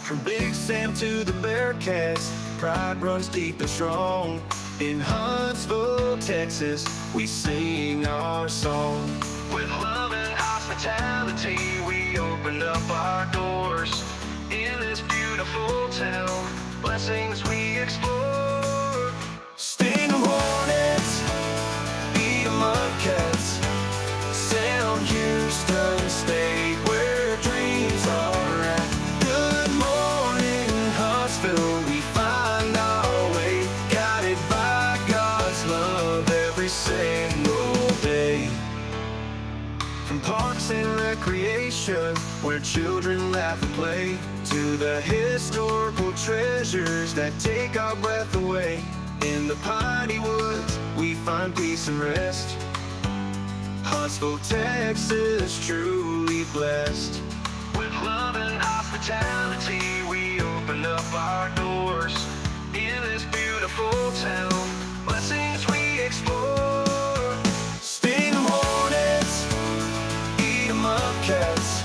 From Big Sam to the Bearcats, pride runs deep and strong. In Huntsville, Texas, we sing our song. With love and hospitality, we open up our doors. In this beautiful town, blessings we explore. Sting 'em hornets, beat 'em up cats. Sound Houston State, where dreams are at. Good morning, Huntsville, we find our way. Guided by God's love every single day. From parks and recreation, where children laugh and play, to the historical treasures that take our breath away. In the piney woods, we find peace and rest. Huntsville, Texas, truly blessed. With love and hospitality, we open up our doors. In this beautiful town, blessings we explore. Sting 'em hornets, eat 'em up cats.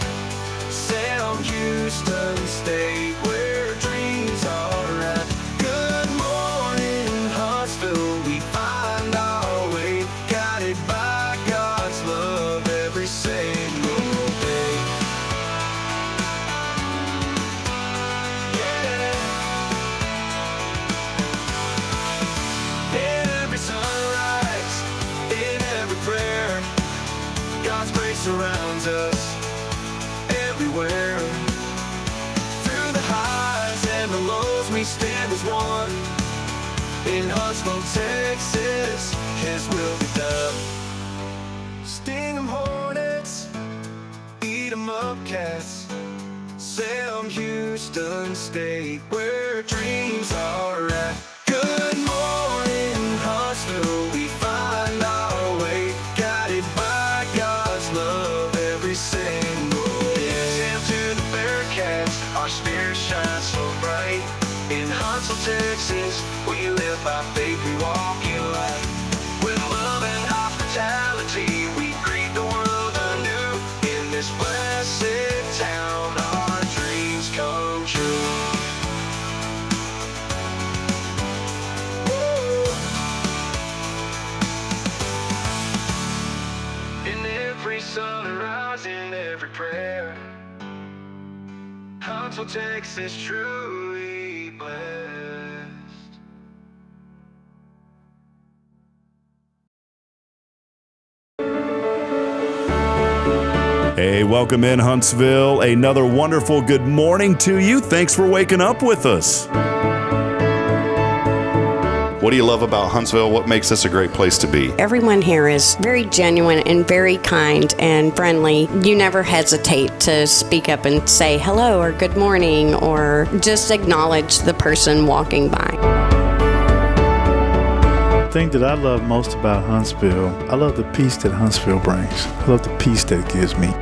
Sound Houston State, where dreams are at. Good morning, Huntsville, we find our way. Guided by God's love every single day. Yeah. In every sunrise, in every prayer, God's grace surrounds us everywhere. Through the highs and the lows, we stand as one. In Huntsville, Texas, His will be done. Sting 'em hornets, eat 'em up cats. Sound Houston State, where dreams are at. Good morning, Huntsville, we find our way. Guided by God's love every single day. And to the Bearcats, our spirit shines so bright. In Huntsville, Texas, we live by faith, we walk in light. With love and hospitality, we greet the world anew. In this blessed town, our dreams come true. Whoa. In every sunrise, in every prayer, Huntsville, Texas, truly blessed. Hey, welcome in Huntsville. Another wonderful good morning to you. Thanks for waking up with us. What do you love about Huntsville? What makes this a great place to be? Everyone here is very genuine and very kind and friendly. You never hesitate to speak up and say hello or good morning or just acknowledge the person walking by. The thing that I love most about Huntsville, I love the peace that Huntsville brings. I love the peace that it gives me.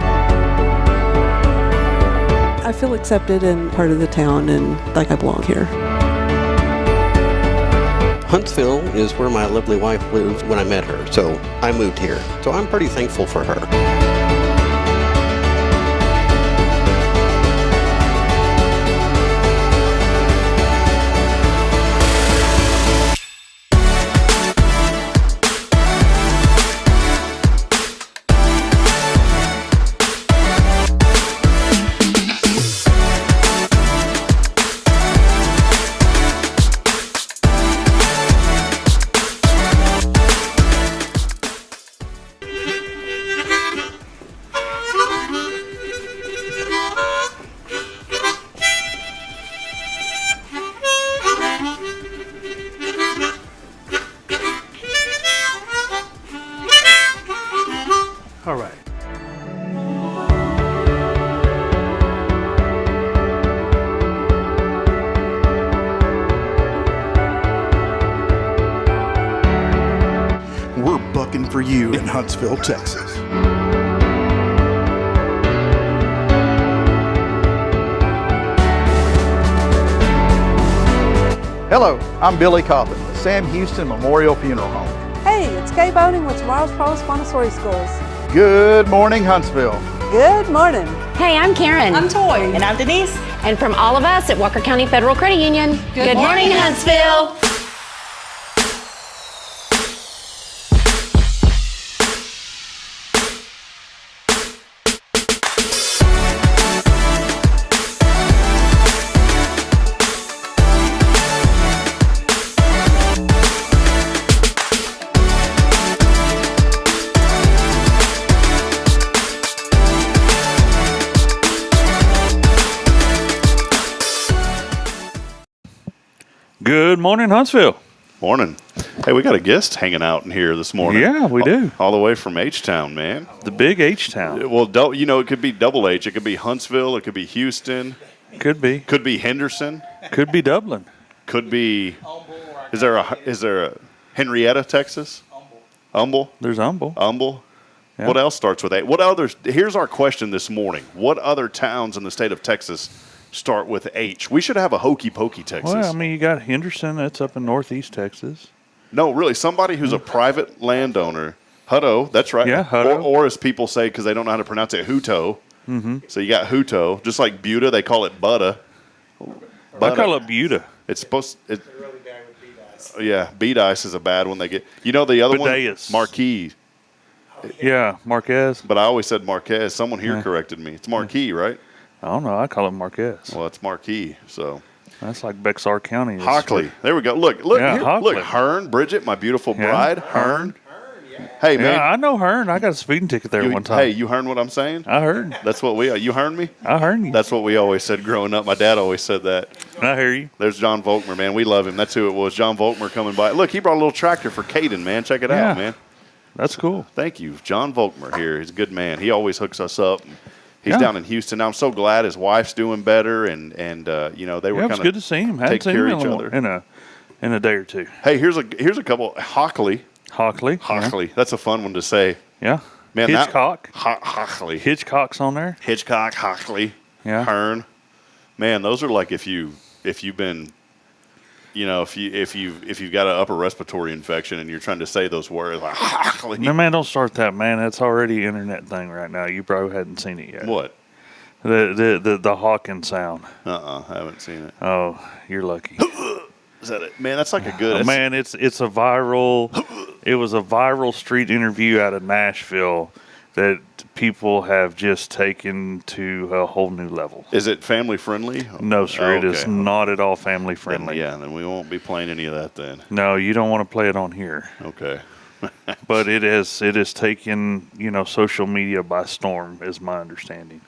I feel accepted and part of the town and like I belong here. Huntsville is where my lovely wife lived when I met her, so I moved here. So I'm pretty thankful for her. All right. We're bucking for you in Huntsville, Texas. Hello, I'm Billy Coppin with Sam Houston Memorial Funeral Home. Hey, it's Kay Boating with Tomorrow's Post Montessori Schools. Good morning, Huntsville. Good morning. Hey, I'm Karen. I'm Toy. And I'm Denise. And from all of us at Walker County Federal Credit Union, good morning, Huntsville. Good morning, Huntsville. Morning. Hey, we got a guest hanging out in here this morning. Yeah, we do. All the way from H-Town, man. The big H-Town. Well, it could be double H. It could be Huntsville. It could be Houston. Could be. Could be Henderson. Could be Dublin. Could be. Is there a Henrietta, Texas? Humble. There's Humble. Humble. Yeah. What else starts with A? What others? Here's our question this morning. What other towns in the state of Texas start with H? We should have a Hokey Pokey, Texas. Well, I mean, you got Henderson. That's up in northeast Texas. No, really, somebody who's a private landowner. Hutto, that's right. Yeah, Hutto. Or as people say, because they don't know how to pronounce it, Hutto. Mm-hmm. So you got Hutto, just like Buda, they call it Butta. I call it Buda. It's supposed. It's really bad with B-dice. Yeah, B-dice is a bad one. They get. You know the other Bideus. one, Marquis. Yeah, Marquez. But I always said Marquez. Someone here corrected me. It's Marquis, right? I don't know. I call it Marquez. Well, it's Marquis. So that's like Bexar County. Hockley. There we go. Look, yeah, here, look. Hearn, Bridget, my beautiful bride. Hearn. Hey, man. Yeah, I know Hearn. I got a speeding ticket there one time. Hey, you heard what I'm saying? I heard. That's what you heard me? I heard you. That's what we always said growing up. My dad always said that. I hear you. There's John Volkmer, man. We love him. That's who it was. John Volkmer coming by. Look, he brought a little tractor for Caden, man. Check it out, man. That's cool. Thank you. John Volkmer here. He's a good man. He always hooks us up. He's down in Houston. I'm so glad his wife's doing better, and they were kind of it's good to see him. Hadn't seen him in a day or two. Hey, here's a couple. Hockley. Yeah. That's a fun one to say. Yeah. Man, Hitchcock. Hockley. Hitchcock's on there. Hitchcock, Hockley. Yeah. Hearn. Man, those are like if you've been, if you've got an upper respiratory infection and you're trying to say those words like Hockley. No, man, don't start that, man. That's already an internet thing right now. You probably hadn't seen it yet. What? The Hawking sound. I haven't seen it. Oh, you're lucky. Is that it? Man, that's like a good. Man, it's a viral. It was a viral street interview out of Nashville that people have just taken to a whole new level. Is it family friendly? No, sir. It is not at all family friendly. Then we won't be playing any of that then. No, you don't want to play it on here. Okay. But it is taken, social media by storm, is my understanding.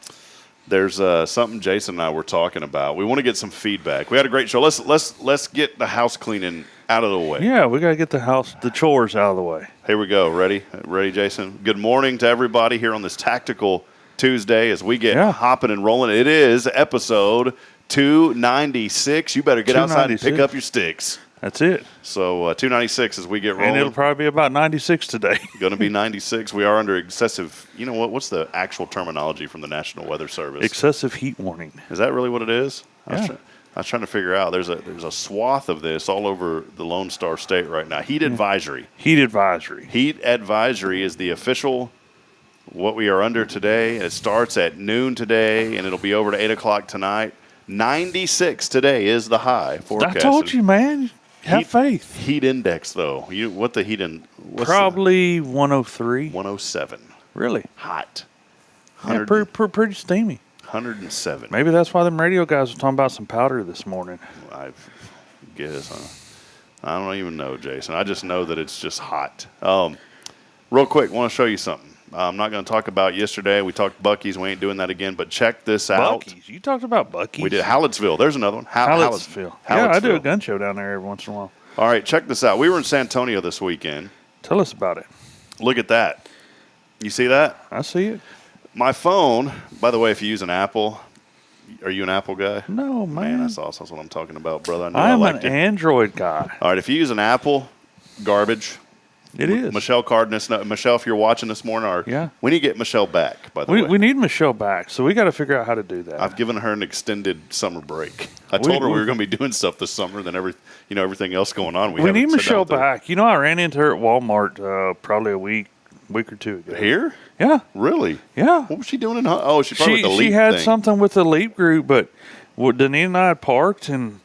There's something Jason and I were talking about. We want to get some feedback. We had a great show. Let's get the house cleaning out of the way. Yeah, we got to get the chores out of the way. Here we go. Ready, Jason? Good morning to everybody here on this tactical Tuesday as we get hopping and rolling. It is episode 296. You better get outside and pick up your sticks. That's it. So 296 as we get rolling. And it'll probably be about 96 today. Going to be 96. We are under excessive, what's the actual terminology from the National Weather Service? Excessive heat warning. Is that really what it is? Yeah. I was trying to figure out. There's a swath of this all over the Lone Star State right now. Heat advisory. Heat advisory. Heat advisory is the official, what we are under today. It starts at noon today, and it'll be over to 8 o'clock tonight. 96 today is the high forecast. I told you, man. Have faith. Heat index, though. What the heat in? Probably 103. 107. Really? Hot. Yeah, pretty steamy. 107. Maybe that's why them radio guys were talking about some powder this morning. I guess. I don't even know, Jason. I just know that it's just hot. Real quick, want to show you something. I'm not going to talk about yesterday. We talked Buc-ee's. We ain't doing that again. But check this out. Buc-ee's. You talked about Buc-ee's. We did Hallettsville. There's another one. Hallettsville. Yeah, I do a gun show down there every once in a while. All right, check this out. We were in San Antonio this weekend. Tell us about it. Look at that. You see that? I see it. My phone, by the way, if you use an Apple, are you an Apple guy? No, man. That's awesome. That's what I'm talking about, brother. I'm an Android guy. All right, if you use an Apple, garbage. It is. Michelle Cardenas. Michelle, if you're watching this morning, we need to get Michelle back, by the way. We need Michelle back, so we got to figure out how to do that. I've given her an extended summer break. I told her we were going to be doing stuff this summer, then everything else going on. We need Michelle back. I ran into her at Walmart probably a week or two ago. Here? Yeah. Really? Yeah. What was she doing in Oh, she probably with the Leap she had thing. something with the Leap group, but Denise and I had parked, and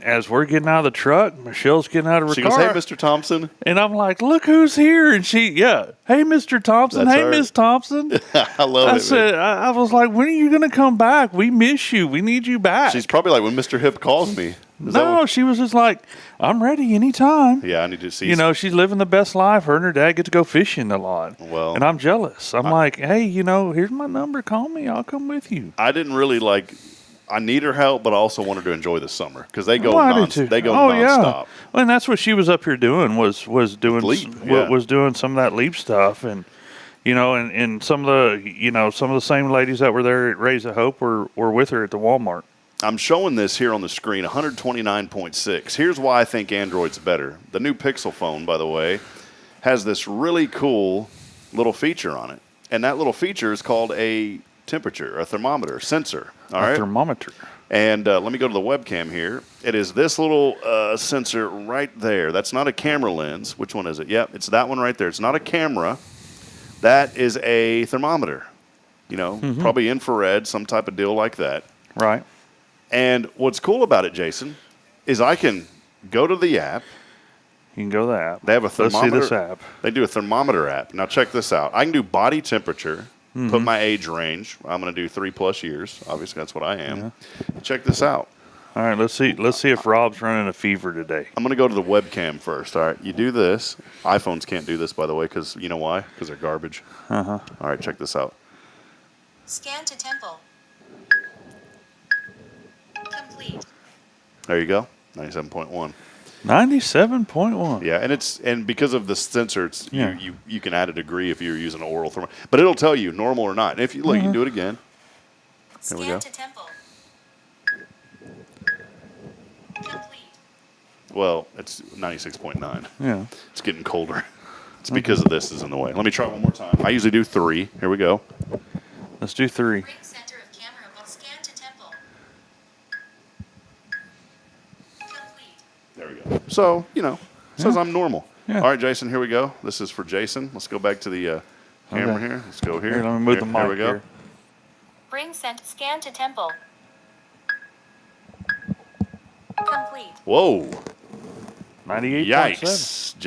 as we're getting out of the truck, Michelle's getting out of her She car. goes, hey, Mr. Thompson. And I'm like, look who's here. And she, hey, Mr. Thompson. That's Hey, her. Miss Thompson. I love I it. said, I was like, when are you going to come back? We miss you. We need you back. She's probably like, when Mr. Hip calls me. No, she was just like, I'm ready anytime. Yeah, I need to see. She's living the best life. Her and her dad get to go fishing a lot. Well, and I'm jealous. I'm like, hey, here's my number. Call me. I'll come with you. I didn't really I need her help, but I also want her to enjoy the summer because they go They go nonstop. Yeah. Well, and that's what she was up here doing was doing Leap, yeah. was doing some of that Leap stuff, and and some of the same ladies that were there at Raise a Hope were with her at the Walmart. I'm showing this here on the screen, 129.6. Here's why I think Android's better. The new Pixel phone, by the way, has this really cool little feature on it, and that little feature is called a temperature, a thermometer, sensor. All right? Thermometer. And let me go to the webcam here. It is this little sensor right there. That's not a camera lens. Which one is it? Yep, it's that one right there. It's not a camera. That is a thermometer. Probably infrared, some type of deal like that. Right. And what's cool about it, Jason, is I can go to the app. You can go to the app. They have a thermometer. Let's see this app. They do a thermometer app. Now check this out. I can do body temperature. Put my age range. I'm going to do 3+ years. Obviously, that's what I am. Yeah. Check this out. All right, let's see if Rob's running a fever today. I'm going to go to the webcam first. All right, you do this. iPhones can't do this, by the way, because you know why? Because they're garbage. Uh-huh. All right, check this out. Scan to temple. Complete. There you go. 97.1. 97.1. Yeah, and because of the sensor, Yeah. you can add a degree if you're using an oral thermometer, but it'll tell you normal or not. And if you look, you can do it again. There we go. Scan to temple. Complete. Well, it's 96.9. Yeah. It's getting colder. It's because of this is in the way. Let me try one more time. I usually do 3. Here we go. Let's do 3. Ring center of camera will scan to temple. Complete. There we go. So, says I'm normal. Yeah. All right, Jason, here we go. This is for Jason. Let's go back to the camera here. Let's go here. Here, let me move the mic Here we go. here. Ring scan to temple. Complete. Whoa. 98.7. Yikes.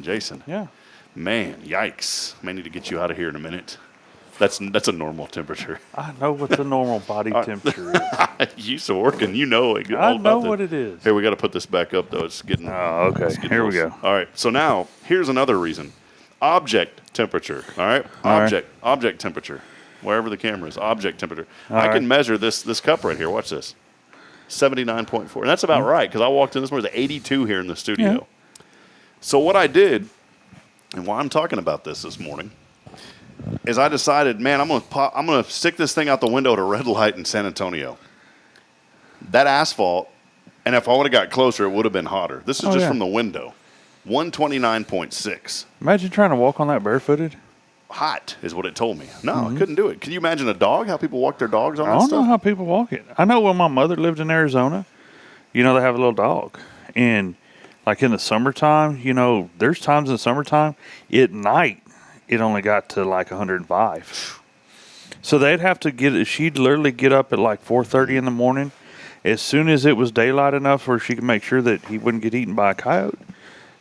Jason. Yeah. Man, yikes. May need to get you out of here in a minute. That's a normal temperature. I know what the normal body temperature is. You used to work and you know it. I know what it is. Here, we got to put this back up, though. It's getting... Oh, okay. it's getting Here we loose. go. All right. So now, here's another reason. Object temperature. All right? Object temperature. Wherever the camera is. Object temperature. I can measure this cup right here. Watch this. 79.4. And that's about right, because I walked in this morning. It's 82 here in the studio. Yeah. So what I did, and why I'm talking about this morning, is I decided, man, I'm gonna stick this thing out the window at a red light in San Antonio. That asphalt, and if I would have got closer, it would have been hotter. This is just from the window. 129.6. Imagine trying to walk on that barefooted. Hot is what it told me. No, I couldn't do it. Can you imagine a dog? How people walk their dogs on that I don't stuff? know how people walk it. I know when my mother lived in Arizona, they have a little dog. And like in the summertime, there's times in the summertime, at night, it only got to like 105. So they'd have to she'd literally get up at like 4:30 in the morning. As soon as it was daylight enough where she could make sure that he wouldn't get eaten by a coyote,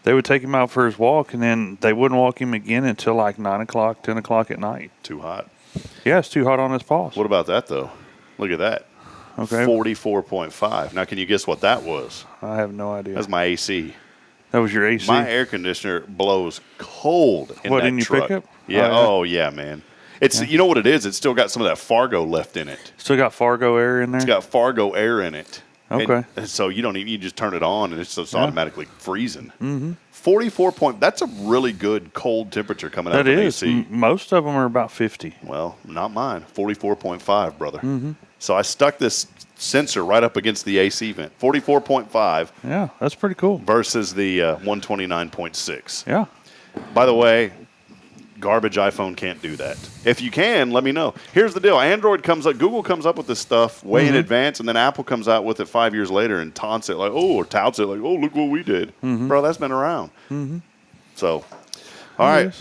they would take him out for his walk, and then they wouldn't walk him again until like 9 o'clock, 10 o'clock at night. Too hot. Yeah, it's too hot on his paws. What about that, though? Look at that. Okay. 44.5. Now, can you guess what that was? I have no idea. That's my AC. That was your AC? My air conditioner blows cold in What, that in your truck. pickup? Yeah. Oh, Yeah, man. It's You know what it is? It's still got some of that Fargo left in it. Still got Fargo air in there? It's got Fargo air in it. Okay. And so you just turn it on and it's just automatically freezing. Mm-hmm. 44 point. That's a really good cold temperature coming out That of the is. AC. Most of them are about 50. Well, not mine. 44.5, brother. Mm-hmm. So I stuck this sensor right up against the AC vent. 44.5. Yeah, that's pretty cool. Versus the 129.6. Yeah. By the way, garbage iPhone can't do that. If you can, let me know. Here's the deal. Google comes up with this stuff way in advance, and then Apple comes out with it 5 years later and touts it like, look what we did. Bro, that's been around. So, all right.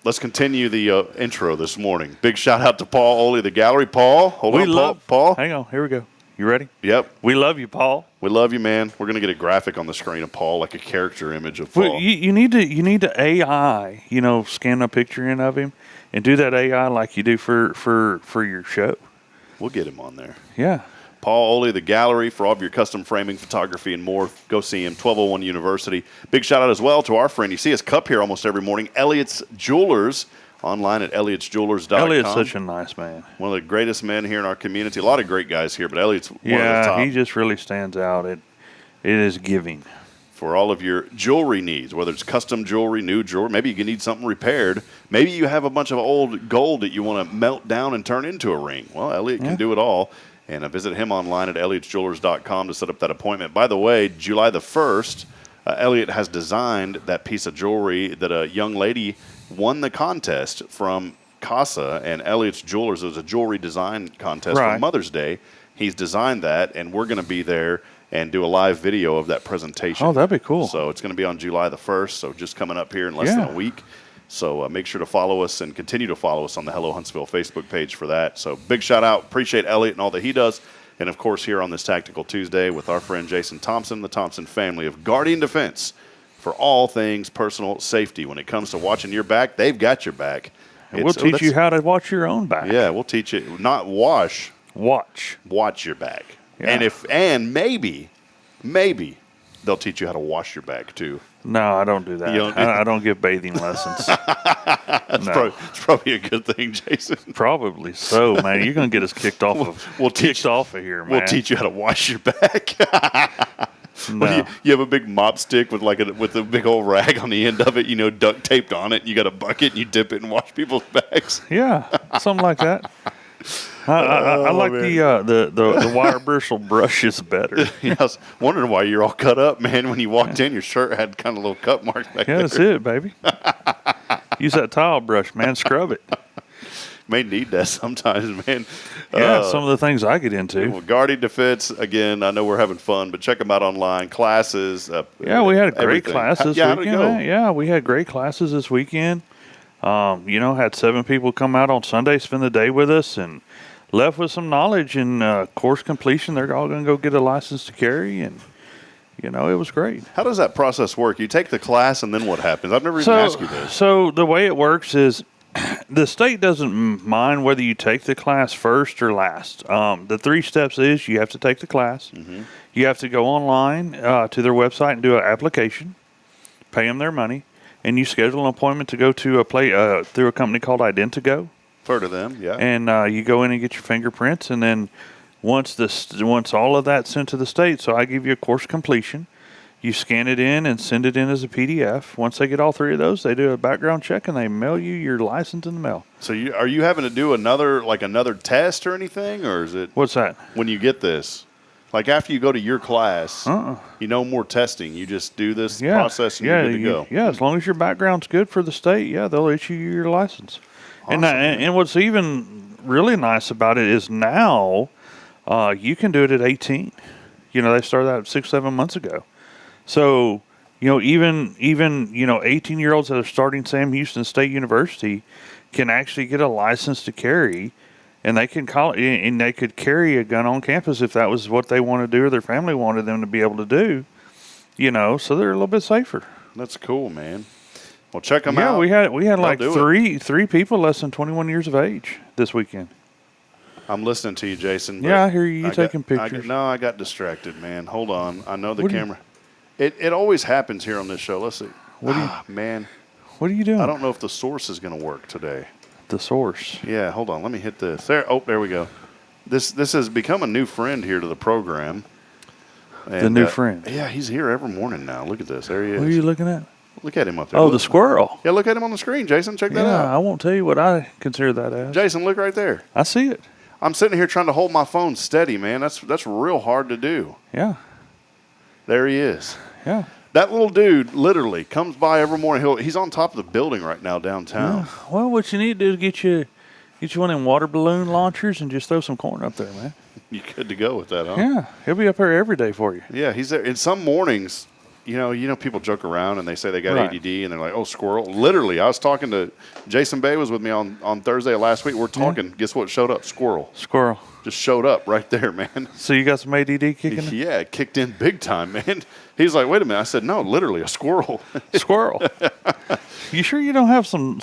let's continue the intro this morning. Big shout out to Paul Oley, the gallery. Paul, hold on, Paul. Hang on, here we go. You ready? Yep. We love you, Paul. We love you, man. We're gonna get a graphic on the screen of Paul, like a character image of Paul. Well, you need to AI, scan a picture in of him and do that AI like you do for your show. We'll get him on there. Yeah. Paul Oley, the gallery, for all of your custom framing, photography, and more. Go see him, 1201 University. Big shout out as well to our friend. You see his cup here almost every morning, Elliott's Jewelers, online at elliotsjewelers.com. Elliott's such a nice man. One of the greatest men here in our community. A lot of great guys here, but Elliott's one of the top. Yeah, he just really stands out. It is giving. For all of your jewelry needs, whether it's custom jewelry, new jewelry, maybe you need something repaired. Maybe you have a bunch of old gold that you want to melt down and turn into a ring. Well, Elliott can do it all. And visit him online at elliotsjewelers.com to set up that appointment. By the way, July the 1st, Elliott has designed that piece of jewelry that a young lady won the contest from CASA and Elliott's Jewelers. It was a jewelry design contest for Mother's Day. He's designed that, and we're going to be there and do a live video of that presentation. Oh, that'd be cool. So it's going to be on July the 1st, so just coming up here in less than a week. So make sure to follow us and continue to follow us on the Hello Huntsville Facebook page for that. So big shout out. Appreciate Elliott and all that he does. And, of course, here on this Tactical Tuesday with our friend Jason Thompson, the Thompson family of Guardian Defense for all things personal safety. When it comes to watching your back, they've got your back. And we'll teach you how to watch your own back. Yeah, we'll teach you. Not wash. Watch your back. Yeah. And maybe they'll teach you how to wash your back, too. No, I don't do that. I don't give bathing lessons. It's probably a good thing, Jason. Probably so, man. You're going to get us kicked off of here, man. We'll teach you how to wash your back. No. You have a big mop stick with with a big old rag on the end of it, duct taped on it. You got a bucket and you dip it and wash people's backs. Yeah, something like that. I like the wire bristle brushes better. I was wondering why you're all cut up, man. When you walked in, your shirt had kind of little cut marks back there. Yeah, that's it, baby. Use that towel brush, man. Scrub it. May need that sometimes, man. Yeah, some of the things I get into. Well, Guardian Defense, again, I know we're having fun, but check them out online. Classes. Yeah, we had a great class this weekend. How'd it go? Yeah, we had great classes this weekend. Had 7 people come out on Sunday, spend the day with us, and left with some knowledge and course completion. They're all going to go get a license to carry, and it was great. How does that process work? You take the class, and then what happens? I've never even asked you this. So the way it works is the state doesn't mind whether you take the class first or last. The 3 steps is you have to take the class. Mm-hmm. You have to go online to their website and do an application, pay them their money, and you schedule an appointment to go to through a company called Identigo. Heard of them, yeah. And you go in and get your fingerprints, and then once all of that's sent to the state, so I give you a course completion. You scan it in and send it in as a PDF. Once they get all 3 of those, they do a background check and they mail you your license in the mail. So are you having to do another test or anything, or is it? What's that? When you get this, like after you go to your class, no more testing. You just do this process and you're good to go. Yeah, as long as your background's good for the state, they'll issue you your license. Awesome, and what's even really nice about it is now you can do it at 18. They started that 6-7 months ago. So, even 18-year-olds that are starting Sam Houston State University can actually get a license to carry, and they can they could carry a gun on campus if that was what they want to do or their family wanted them to be able to do. So they're a little bit safer. That's cool, man. Well, check them out. Yeah, we had like three people less than 21 years of age this weekend. I'm listening to you, Jason. Yeah, I hear you taking pictures. I got distracted, man. Hold on. I know the camera. It always happens here on this show. Let's see. Man. What are you doing? I don't know if the source is going to work today. The source? Yeah, hold on. Let me hit this. There we go. This has become a new friend here to the program. And, the new friend? Yeah, he's here every morning now. Look at this. There he is. What are you looking at? Look at him up there. Oh, the squirrel. Yeah, look at him on the screen, Jason. Check that out. Yeah, I won't tell you what I consider that as. Jason, look right there. I see it. I'm sitting here trying to hold my phone steady, man. That's real hard to do. Yeah. There he is. Yeah. That little dude literally comes by every morning. He's on top of the building right now downtown. Yeah. Well, what you need to do is get you one of them water balloon launchers and just throw some corn up there, man. You good to go with that, huh? Yeah. He'll be up here every day for you. Yeah, he's there. In some mornings, people joke around and they say they got Right. ADD and they're like, oh, squirrel. Literally, I was talking to Jason Bay was with me on Thursday of last week. We're talking. Guess what showed up? Squirrel. Squirrel. Just showed up right there, man. So you got some ADD kicking in? Yeah, it kicked in big time, man. He's like, wait a minute. I said, no, literally a squirrel. Squirrel. You sure you don't have some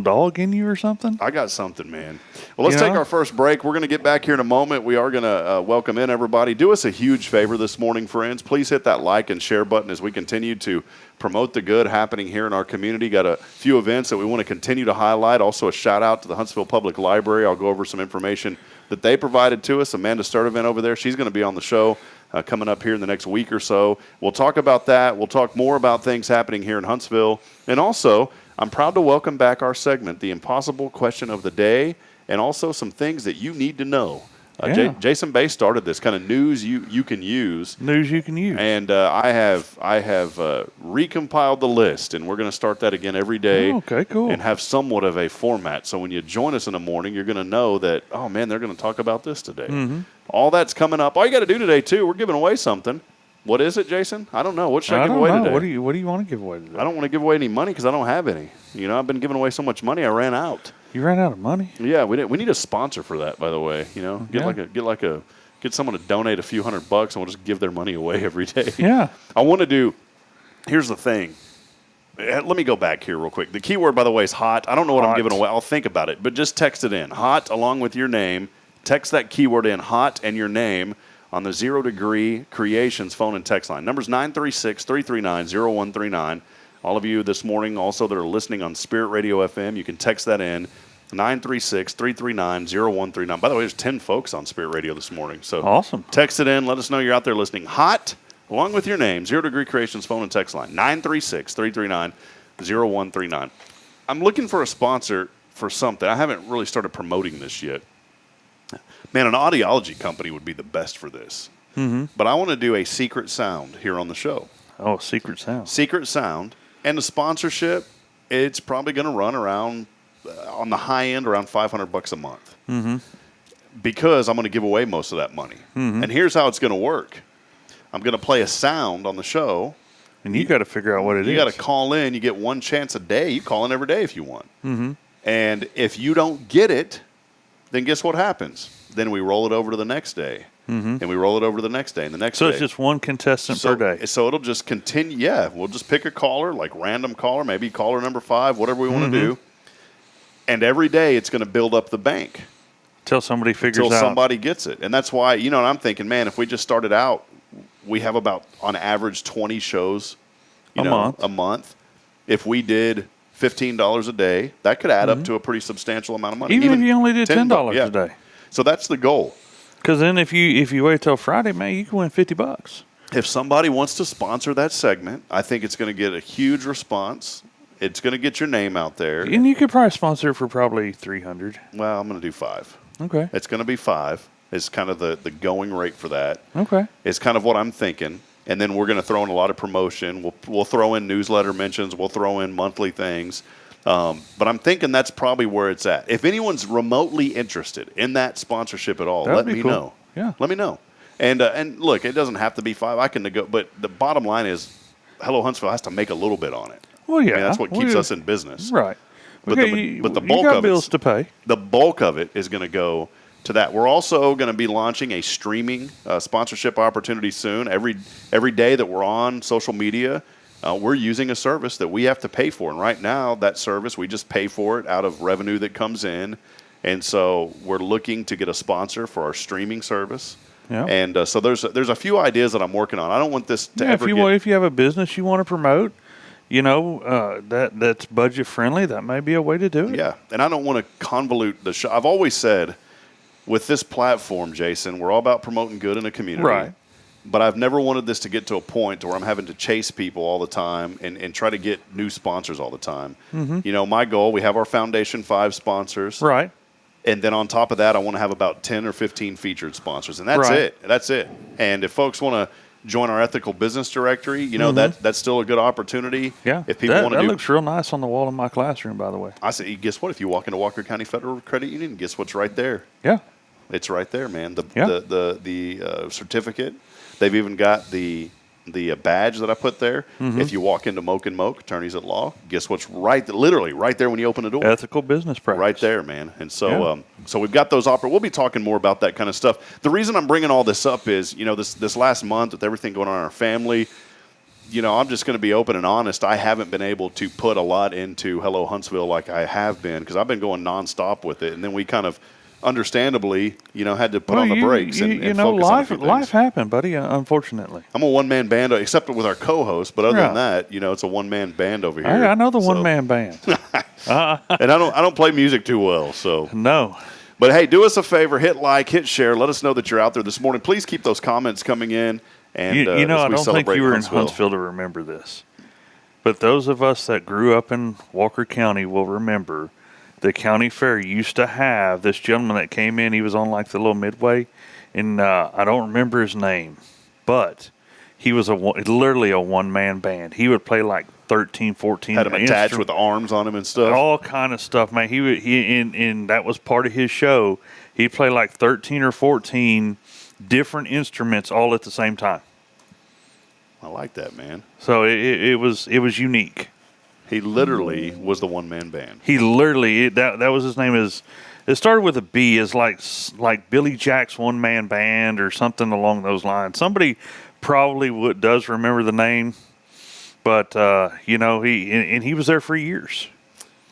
dog in you or something? I got something, man. Well, let's take our first break. We're going to get back here in a moment. We are going to welcome in everybody. Do us a huge favor this morning, friends. Please hit that like and share button as we continue to promote the good happening here in our community. Got a few events that we want to continue to highlight. Also, a shout out to the Huntsville Public Library. I'll go over some information that they provided to us. Amanda Sturdivant over there. She's going to be on the show coming up here in the next week or so. We'll talk about that. We'll talk more about things happening here in Huntsville. And also, I'm proud to welcome back our segment, The Impossible Question of the Day, and also some things that you need to know. Jason Bay started this kind of news you can use. News you can use. And I have recompiled the list, and we're going to start that again every day. Oh, okay, cool. And have somewhat of a format. So when you join us in the morning, you're going to know that, oh, man, they're going to talk about this today. Mm-hmm. All that's coming up. All you got to do today, too, we're giving away something. What is it, Jason? I don't know. What should I give away today? What do you want to give away today? I don't want to give away any money because I don't have any. I've been giving away so much money, I ran out. You ran out of money? Yeah, we need a sponsor for that, by the way. Get someone to donate a few $100 and we'll just give their money away every day. Yeah. I want to do. Here's the thing. Let me go back here real quick. The keyword, by the way, is hot. I don't know what I'm giving away. I'll think about it, but just text it in. Hot along with your name. Text that keyword in, hot, and your name on the 0 Degree Creations phone and text line. Number's 936-339-0139. All of you this morning also that are listening on Spirit Radio FM, you can text that in, 936-339-0139. By the way, there's 10 folks on Spirit Radio this morning. So awesome. Text it in. Let us know you're out there listening. Hot, along with your name, 0 Degree Creations phone and text line, 936-339-0139. I'm looking for a sponsor for something. I haven't really started promoting this yet. Man, an audiology company would be the best for this. Mm-hmm. But I want to do a secret sound here on the show. Oh, secret sound. Secret sound. And the sponsorship, it's probably going to run around, on the high end, around $500 a month. Mm-hmm. Because I'm going to give away most of that money. Mm-hmm. And here's how it's going to work. I'm going to play a sound on the show. And you got to figure out what it is. You got to call in. You get one chance a day. You call in every day if you want. Mm-hmm. And if you don't get it, then guess what happens? Then we roll it over to the next day. Mm-hmm. And we roll it over to the next day and the next day. So it's just one contestant per day. So it'll just continue. Yeah, we'll just pick a caller, like random caller, maybe caller number 5, whatever we want to do. And every day it's going to build up the bank. Till somebody figures out. Till somebody gets it. And that's why, I'm thinking, man, if we just started out, we have about, on average, 20 shows a month. If we did $15 a day, that could add up to a pretty substantial amount of money. Even if you only did $10 a day. So that's the goal. Because then if you wait till Friday, man, you can win $50. If somebody wants to sponsor that segment, I think it's going to get a huge response. It's going to get your name out there. And you could probably sponsor it for probably $300. Well, I'm going to do 5. Okay. It's going to be 5. It's kind of the going rate for that. Okay. It's kind of what I'm thinking. And then we're going to throw in a lot of promotion. We'll throw in newsletter mentions. We'll throw in monthly things. But I'm thinking that's probably where it's at. If anyone's remotely interested in that sponsorship at all, let me know. Yeah. Let me know. And look, it doesn't have to be 5. I can negotiate. But the bottom line is, Hello Huntsville has to make a little bit on it. Well, yeah. That's what keeps us in business. Right. But the bulk of bills to pay. The bulk of it is going to go to that. We're also going to be launching a streaming sponsorship opportunity soon. Every day that we're on social media, we're using a service that we have to pay for. And right now, that service, we just pay for it out of revenue that comes in. And so we're looking to get a sponsor for our streaming service. Yeah. And so there's a few ideas that I'm working on. I don't want this to ever if you have a business you want to promote, that's budget friendly, that may be a way to do it. Yeah. And I don't want to convolute the show. I've always said, with this platform, Jason, we're all about promoting good in the community. Right. But I've never wanted this to get to a point where I'm having to chase people all the time and try to get new sponsors all the time. Mm-hmm. My goal, we have our Foundation 5 sponsors. Right. And then on top of that, I want to have about 10 or 15 featured sponsors. And that's it. That's it. And if folks want to join our ethical business directory, that's still a good opportunity. Yeah. If people want to that looks real nice on the wall in my classroom, by the way. I say, guess what? If you walk into Walker County Federal Credit Union, guess what's right there? Yeah. It's right there, man. The certificate. They've even got the the badge that I put there. If you walk into Moke and Moke, attorneys at law, guess what's literally right there when you open the door? Ethical business practice. Right there, man. And so so we've got those we'll be talking more about that kind of stuff. The reason I'm bringing all this up is, this last month with everything going on in our family, I'm just going to be open and honest. I haven't been able to put a lot into Hello Huntsville like I have been because I've been going nonstop with it. And then we kind of understandably, had to put on the brakes and focus on a few things. Life happened, buddy, unfortunately. I'm a one-man band, except with our co-host. But other than that, it's a one-man band over here. I know the one-man band. And I don't play music too well, so. No. But, hey, do us a favor. Hit like, hit share. Let us know that you're out there this morning. Please keep those comments coming in. And, I don't think you were in Huntsville. Huntsville to remember this. But those of us that grew up in Walker County will remember the county fair used to have this gentleman that came in. He was on like the little midway, and I don't remember his name, but he was literally a one-man band. He would play like 13, 14. Had him attached with arms on him and stuff. All kind of stuff, man. And that was part of his show. He'd play like 13 or 14 different instruments all at the same time. I like that, man. So it was unique. He literally was the one-man band. He literally, that was his name. It started with a B. It's like Billy Jack's one-man band or something along those lines. Somebody probably does remember the name, but he was there for years.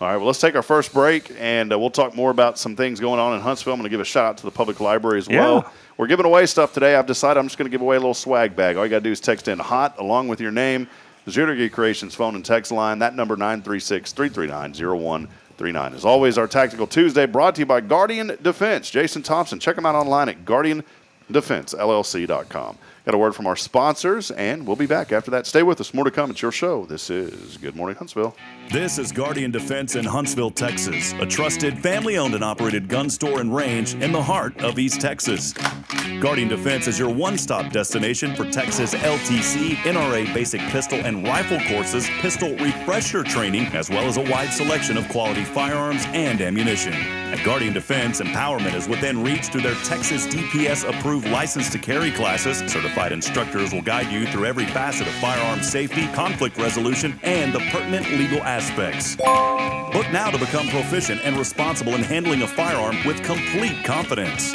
All right, well, let's take our first break, and we'll talk more about some things going on in Huntsville. I'm going to give a shout-out to the public library as well. Yeah. We're giving away stuff today. I've decided I'm just going to give away a little swag bag. All you got to do is text in HOT along with your name, Zero Gear Creations phone and text line. That number, 936-339-0139. As always, our Tactical Tuesday brought to you by Guardian Defense. Jason Thompson. Check them out online at GuardianDefenseLLC.com. Got a word from our sponsors, and we'll be back after that. Stay with us. More to come. It's your show. This is Good Morning Huntsville. This is Guardian Defense in Huntsville, Texas, a trusted, family-owned and operated gun store and range in the heart of East Texas. Guardian Defense is your one-stop destination for Texas LTC, NRA basic pistol and rifle courses, pistol refresher training, as well as a wide selection of quality firearms and ammunition. At Guardian Defense, empowerment is within reach through their Texas DPS-approved license to carry classes. Certified instructors will guide you through every facet of firearm safety, conflict resolution, and the pertinent legal aspects. Book now to become proficient and responsible in handling a firearm with complete confidence.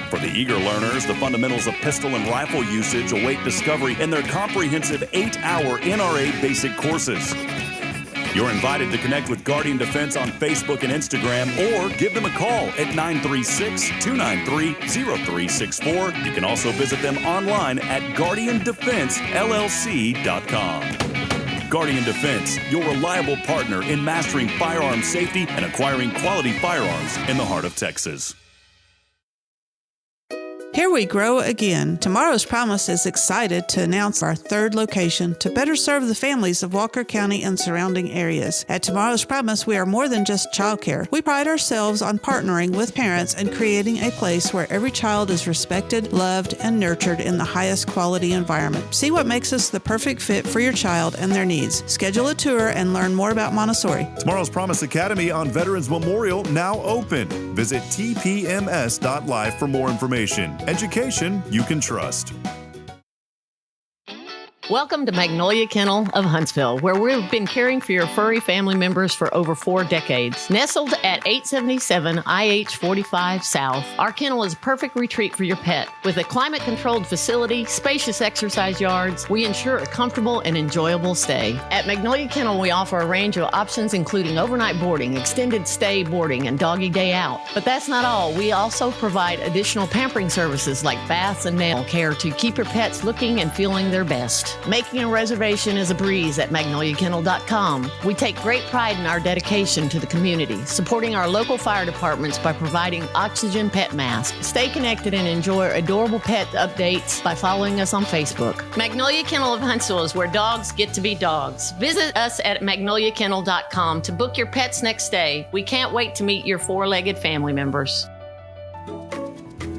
For the eager learners, the fundamentals of pistol and rifle usage await discovery in their comprehensive 8-hour NRA basic courses. You're invited to connect with Guardian Defense on Facebook and Instagram, or give them a call at 936-293-0364. You can also visit them online at GuardianDefenseLLC.com. Guardian Defense, your reliable partner in mastering firearm safety and acquiring quality firearms in the heart of Texas. Here we grow again. Tomorrow's Promise is excited to announce our third location to better serve the families of Walker County and surrounding areas. At Tomorrow's Promise, we are more than just childcare. We pride ourselves on partnering with parents and creating a place where every child is respected, loved, and nurtured in the highest quality environment. See what makes us the perfect fit for your child and their needs. Schedule a tour and learn more about Montessori. Tomorrow's Promise Academy on Veterans Memorial now open. Visit tpms.live for more information. Education you can trust. Welcome to Magnolia Kennel of Huntsville, where we've been caring for your furry family members for over 4 decades. Nestled at 877 IH 45 South, our kennel is a perfect retreat for your pet. With a climate-controlled facility, spacious exercise yards, we ensure a comfortable and enjoyable stay. At Magnolia Kennel, we offer a range of options including overnight boarding, extended stay boarding, and doggy day out. But that's not all. We also provide additional pampering services like baths and nail care to keep your pets looking and feeling their best. Making a reservation is a breeze at magnoliakennel.com. We take great pride in our dedication to the community, supporting our local fire departments by providing oxygen pet masks. Stay connected and enjoy adorable pet updates by following us on Facebook. Magnolia Kennel of Huntsville is where dogs get to be dogs. Visit us at magnoliakennel.com to book your pet's next stay. We can't wait to meet your 4-legged family members.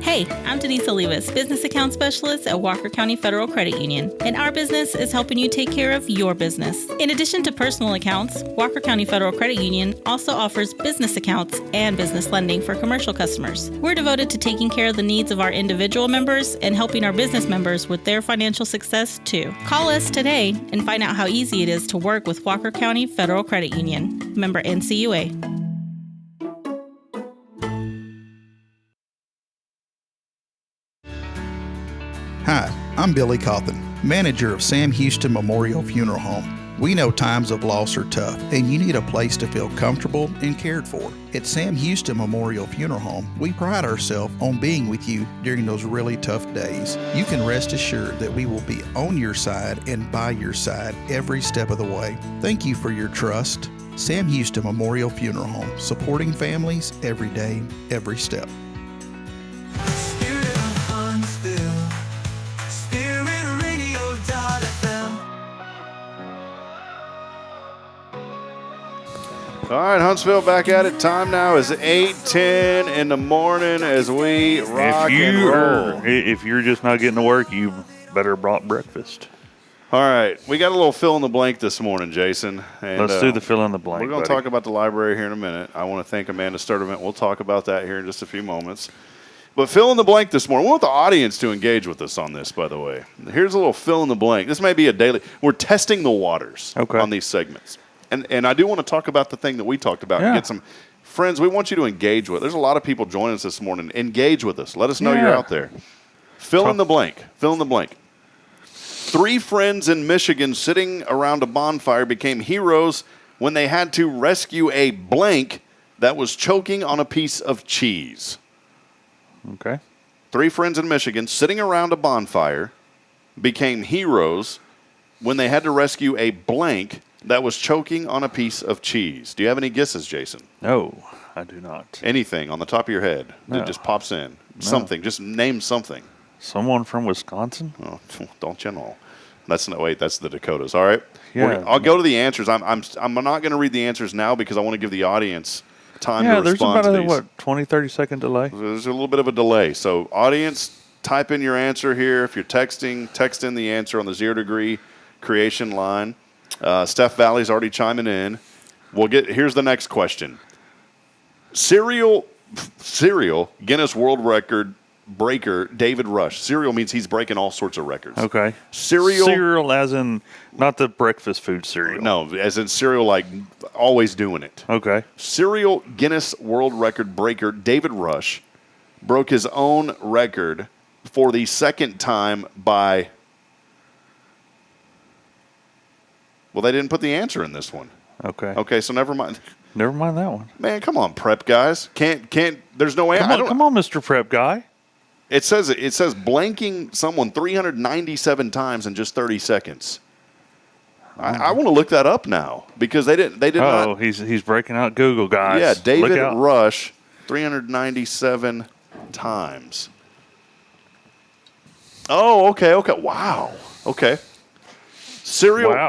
Hey, Hey, I'm Denise Olivas, Business Account Specialist at Walker County Federal Credit Union, and our business is helping you take care of your business. In addition to personal accounts, Walker County Federal Credit Union also offers business accounts and business lending for commercial customers. We're devoted to taking care of the needs of our individual members and helping our business members with their financial success too. Call us today and find out how easy it is to work with Walker County Federal Credit Union. Member NCUA. Hi, I'm Billy Cawthon, manager of Sam Houston Memorial Funeral Home. We know times of loss are tough, and you need a place to feel comfortable and cared for. At Sam Houston Memorial Funeral Home, we pride ourselves on being with you during those really tough days. You can rest assured that we will be on your side and by your side every step of the way. Thank you for your trust. Sam Houston Memorial Funeral Home, supporting families every day, every step. All right, Huntsville back at it. Time now is 8:10 in the morning as we rock and roll. If you're just not getting to work, you better have brought breakfast. All right, we got a little fill in the blank this morning, Jason. And, Let's do the fill in the blank. We're going to talk about the library here in a minute. I want to thank Amanda Sturdivant. We'll talk about that here in just a few moments. But fill in the blank this morning. We want the audience to engage with us on this, by the way. Here's a little fill in the blank. This may be a daily. We're testing the waters on these segments. And I do want to talk about the thing that we talked about and get some friends. We want you to engage with. There's a lot of people joining us this morning. Engage with us. Let us know you're out there. Fill in the blank. Fill in the blank. 3 friends in Michigan sitting around a bonfire became heroes when they had to rescue a blank that was choking on a piece of cheese. Okay. 3 friends in Michigan sitting around a bonfire became heroes when they had to rescue a blank that was choking on a piece of cheese. Do you have any guesses, Jason? No, I do not. Anything on the top of your head that just pops in? No. Something. Just name something. Someone from Wisconsin? Oh, don't you know? That's the Dakotas. All right. Yeah. I'll go to the answers. I'm not going to read the answers now because I want to give the audience time to respond to these. Yeah, there's about a 20, 30-second delay. There's a little bit of a delay. So, audience, type in your answer here. If you're texting, text in the answer on the 0 Degree Creation line. Steph Valley's already chiming in. Here's the next question. Cereal Guinness World Record breaker David Rush. Cereal means he's breaking all sorts of records. Okay. Cereal as in not the breakfast food cereal. No, as in cereal like always doing it. Okay. Cereal Guinness World Record breaker David Rush broke his own record for the second time by... Well, they didn't put the answer in this one. Okay. Okay, so never mind. Never mind that one. Man, come on, prep guys. Can't. There's no answer. Come on, Mr. Prep guy. It says blanking someone 397 times in just 30 seconds. I want to look that up now because they did not. Oh, he's breaking out Google, guys. Yeah, David Rush, 397 times. Oh, okay. Wow. Okay.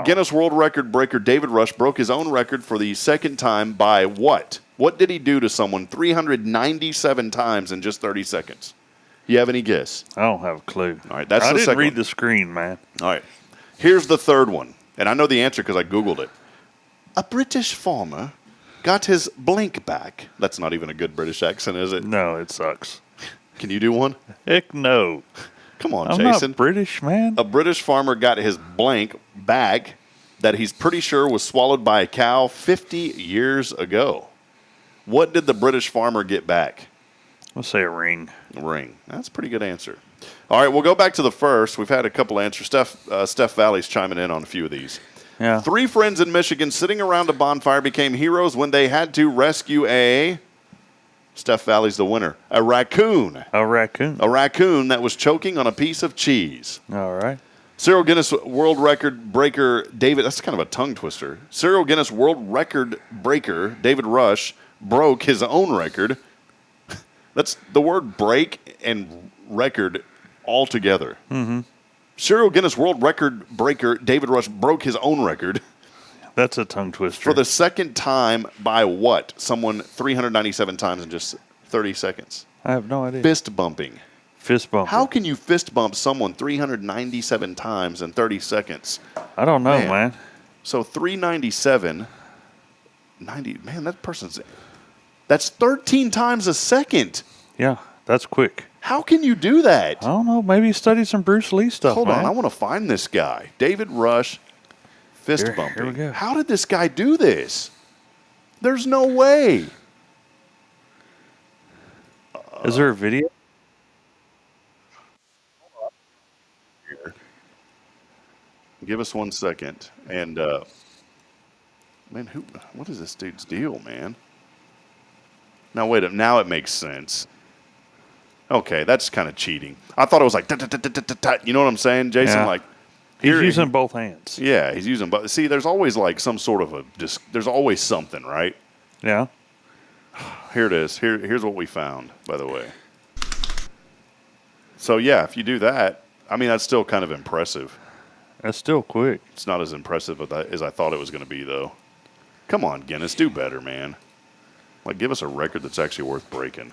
Guinness World Record breaker David Rush broke his own record for the second time by what? What did he do to someone 397 times in just 30 seconds? You have any guess? I don't have a clue. All right, I didn't read the screen, man. All right, here's the third one, and I know the answer because I Googled it. A British farmer got his blank back. That's not even a good British accent, is it? No, it sucks. Can you do one? Heck no. Come on, I'm Jason. Not British, man. A British farmer got his blank back that he's pretty sure was swallowed by a cow 50 years ago. What did the British farmer get back? Let's say a ring. A ring. That's a pretty good answer. All right, we'll go back to the first. We've had a couple answers. Steph Valley's chiming in on a few of these. Yeah. 3 friends in Michigan sitting around a bonfire became heroes when they had to rescue a... Steph Valley's the winner. A raccoon. A raccoon. A raccoon that was choking on a piece of cheese. All right. Cereal Guinness World Record breaker David... That's kind of a tongue twister. Cereal Guinness World Record breaker David Rush broke his own record. That's the word break and record all together. Mm-hmm. Cereal Guinness World Record breaker David Rush broke his own record. That's a tongue twister. For the second time by what? Someone 397 times in just 30 seconds. I have no idea. Fist bumping. Fist bump. How can you fist bump someone 397 times in 30 seconds? I don't know, man. So 397, 90, man, that's 13 times a second. Yeah, that's quick. How can you do that? I don't know. Maybe he studied some Bruce Lee stuff, Hold man. on, I want to find this guy. David Rush, fist bumping. Here we go. How did this guy do this? There's no way. Is there a video? Here. Give us 1 second. And, man, what is this dude's deal, man? Now, wait a minute. Now it makes sense. Okay, that's kind of cheating. I thought it was like, you know what I'm saying, Jason? Yeah. Like, He's using both hands. Yeah, he's using both. See, there's always like some sort of there's always something, right? Yeah. Here it is. Here's what we found, by the way. So, yeah, if you do that, I mean, that's still kind of impressive. That's still quick. It's not as impressive as I thought it was going to be, though. Come on, Guinness, do better, man. Like, give us a record that's actually worth breaking.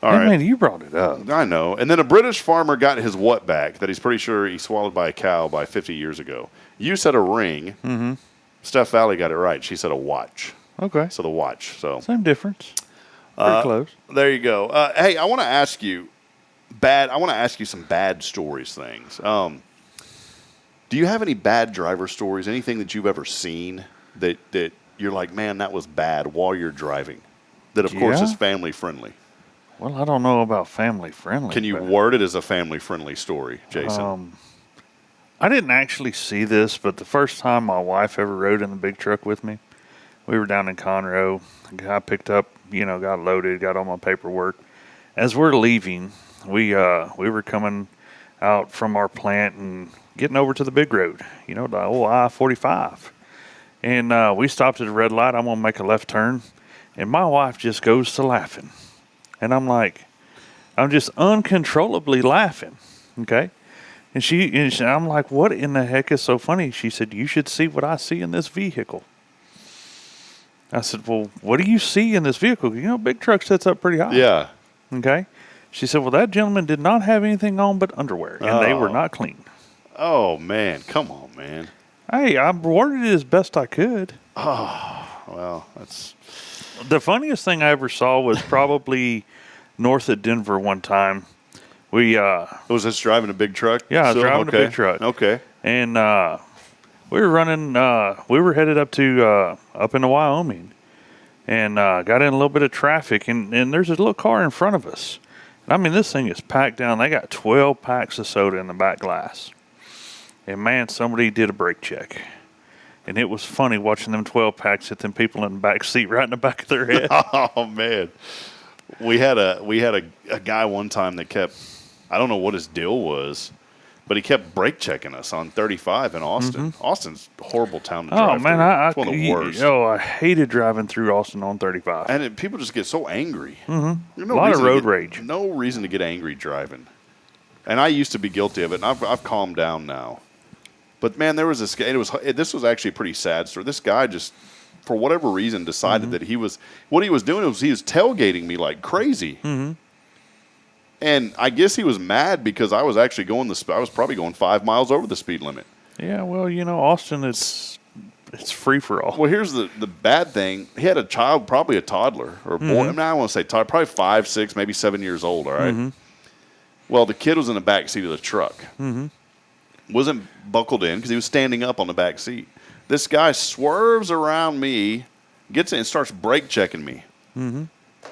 All right. Man, you brought it up. I know. And then a British farmer got his what back that he's pretty sure he swallowed by a cow by 50 years ago. You said a ring. Mm-hmm. Steph Valley got it right. She said a watch. Okay. So the watch. So same difference. Pretty close. There you go. Hey, I want to ask you some bad stories things. Do you have any bad driver stories? Anything that you've ever seen that you're like, man, that was bad while you're driving? That, of course, is family friendly. Well, I don't know about family friendly. Can you word it as a family friendly story, Jason? I didn't actually see this, but the first time my wife ever rode in the big truck with me, we were down in Conroe. I picked up, got loaded, got all my paperwork. As we're leaving, we were coming out from our plant and getting over to the big road, the old I-45. And we stopped at a red light. I'm going to make a left turn. And my wife just goes to laughing. And I'm just uncontrollably laughing, okay? And I'm like, what in the heck is so funny? She said, you should see what I see in this vehicle. I said, well, what do you see in this vehicle? Big truck sets up pretty high. Yeah. Okay. She said, well, that gentleman did not have anything on but underwear, and they were not clean. Oh, man. Come on, man. Hey, I worded it as best I could. Oh, well, that's... The funniest thing I ever saw was probably north of Denver one time. Was this driving a big truck? Yeah, I was driving a big truck. Okay. And we were running, we were headed up into Wyoming, and got in a little bit of traffic, and there's a little car in front of us. I mean, this thing is packed down. They got 12 packs of soda in the back glass. And, man, somebody did a brake check. And it was funny watching them 12 packs hit them people in the back seat right in the back of their head. Oh, man. We had a guy one time that kept, I don't know what his deal was, but he kept brake checking us on 35 in Austin. Mm-hmm. Austin's a horrible town to drive man, through. It's one of the worst. I hated driving through Austin on 35. And people just get so angry. Mm-hmm. A lot of road rage. No reason to get angry driving. And I used to be guilty of it, and I've calmed down now. But, man, there was this guy. This was actually a pretty sad story. This guy just, for whatever reason, decided that what he was doing was he was tailgating me like crazy. Mm-hmm. And I guess he was mad because I was actually I was probably going 5 miles over the speed limit. Yeah, well, Austin, it's free for all. Well, here's the bad thing. He had a child, probably a toddler or a boy. I mean, I don't want to say toddler, probably 5, 6, maybe 7 years old, all right? Mm-hmm. Well, the kid was in the back seat of the truck. Mm-hmm. Wasn't buckled in because he was standing up on the back seat. This guy swerves around me, gets in and starts brake checking me. Mm-hmm.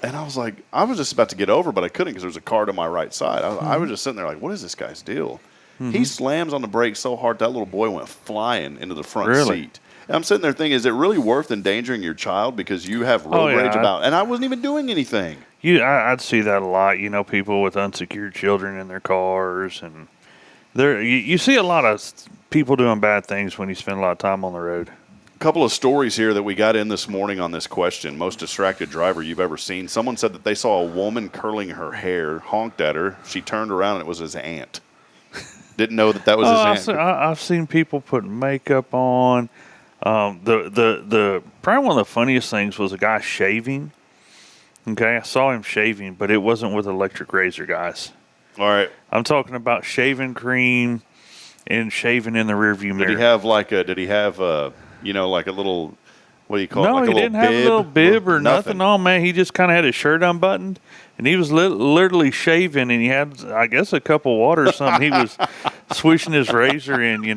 And I was like, I was just about to get over, but I couldn't because there was a car to my right side. I was just sitting there like, what is this guy's deal? Mm-hmm. He slams on the brakes so hard that little boy went flying into the front Really? seat. And I'm sitting there thinking, is it really worth endangering your child because you have road rage about? And I wasn't even doing anything. I'd see that a lot. People with unsecured children in their cars, and you see a lot of people doing bad things when you spend a lot of time on the road. A couple of stories here that we got in this morning on this question. Most distracted driver you've ever seen. Someone said that they saw a woman curling her hair, honked at her. She turned around and it was his aunt. Didn't know that was his aunt. I've seen people put makeup on. The probably one of the funniest things was a guy shaving. Okay, I saw him shaving, but it wasn't with electric razor, guys. All right. I'm talking about shaving cream and shaving in the rearview mirror. Did he have like a like a little, what do you call it? No, Like he a little didn't have a little bib or nothing on, man. He just kind of had his shirt unbuttoned, and he was literally shaving, and he had, I guess, a cup of water or something. He was swishing his razor in,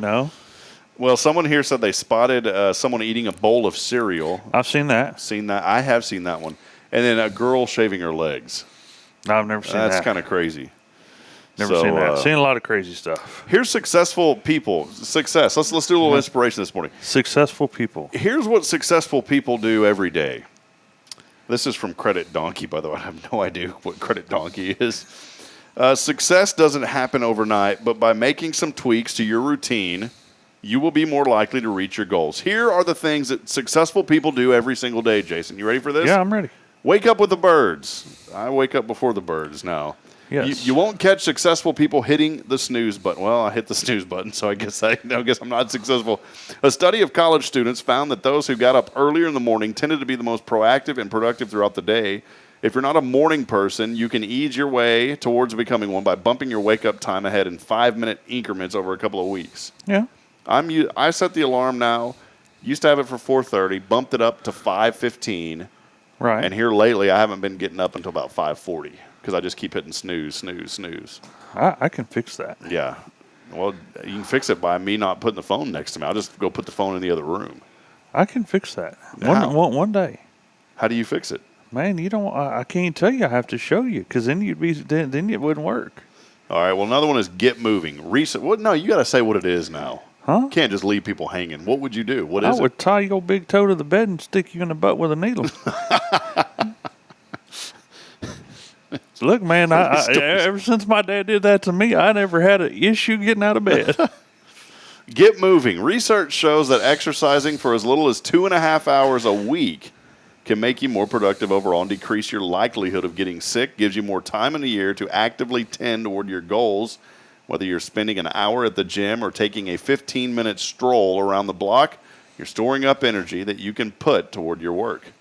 Well, someone here said they spotted someone eating a bowl of cereal. I've seen that. I have seen that one. And then a girl shaving her legs. No, I've never seen that. That's kind of crazy. Never seen that. Seen a lot of crazy stuff. Here's successful people. Success. Let's do a little inspiration this morning. Successful people. Here's what successful people do every day. This is from Credit Donkey, by the way. I have no idea what Credit Donkey is. Success doesn't happen overnight, but by making some tweaks to your routine, you will be more likely to reach your goals. Here are the things that successful people do every single day, Jason. You ready for this? Yeah, I'm ready. Wake up with the birds. I wake up before the birds now. Yes. You won't catch successful people hitting the snooze button. Well, I hit the snooze button, so I guess I'm not successful. A study of college students found that those who got up earlier in the morning tended to be the most proactive and productive throughout the day. If you're not a morning person, you can ease your way towards becoming one by bumping your wake-up time ahead in 5-minute increments over a couple of weeks. Yeah. I set the alarm now. Used to have it for 4:30, bumped it up to 5:15. Right. And here lately, I haven't been getting up until about 5:40 because I just keep hitting snooze, snooze, snooze. I can fix that. Yeah. Well, you can fix it by me not putting the phone next to me. I'll just go put the phone in the other room. I can fix that. One day. How do you fix it? Man, you don't. I can't tell you. I have to show you because then then it wouldn't work. All right. Well, another one is get moving. Well, no, you got to say what it is now. Huh? You can't just leave people hanging. What would you do? What is it? I would tie your big toe to the bed and stick you in the butt with a needle. Look, man, ever since my dad did that to me, I never had an issue getting out of bed. Get moving. Research shows that exercising for as little as 2.5 hours a week can make you more productive overall and decrease your likelihood of getting sick, gives you more time in the year to actively tend toward your goals. Whether you're spending an hour at the gym or taking a 15-minute stroll around the block, you're storing up energy that you can put toward your work.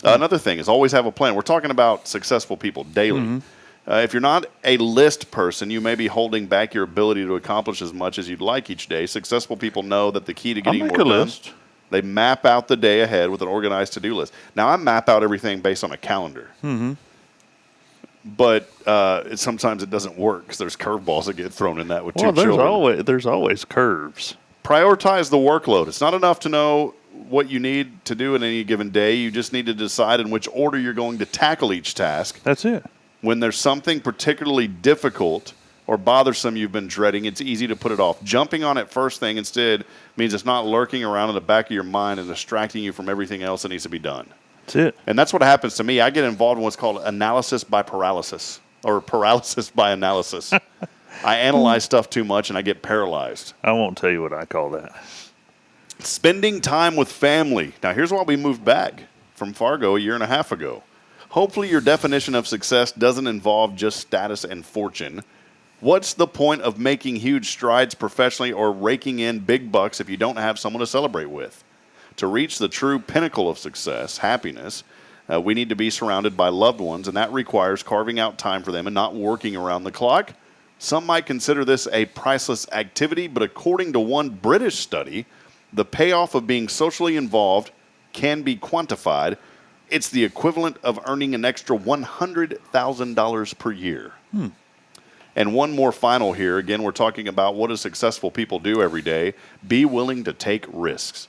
Another thing is always have a plan. We're talking about successful people daily. Mm-hmm. If you're not a list person, you may be holding back your ability to accomplish as much as you'd like each day. Successful people know that the key to getting more done, list. They map out the day ahead with an organized to-do list. Now, I map out everything based on a calendar. Mm-hmm. But sometimes it doesn't work because there's curveballs that get thrown in that with two children. There's always curves. Prioritize the workload. It's not enough to know what you need to do in any given day. You just need to decide in which order you're going to tackle each task. That's it. When there's something particularly difficult or bothersome you've been dreading, it's easy to put it off. Jumping on it first thing instead means it's not lurking around in the back of your mind and distracting you from everything else that needs to be done. That's it. And that's what happens to me. I get involved in what's called analysis by paralysis or paralysis by analysis. I analyze stuff too much and I get paralyzed. I won't tell you what I call that. Spending time with family. Now, here's why we moved back from Fargo a year and a half ago. Hopefully your definition of success doesn't involve just status and fortune. What's the point of making huge strides professionally or raking in big bucks if you don't have someone to celebrate with? To reach the true pinnacle of success, happiness, we need to be surrounded by loved ones, and that requires carving out time for them and not working around the clock. Some might consider this a priceless activity, but according to one British study, the payoff of being socially involved can be quantified. It's the equivalent of earning an extra $100,000 per year. And one more final here. Again, we're talking about what do successful people do every day. Be willing to take risks.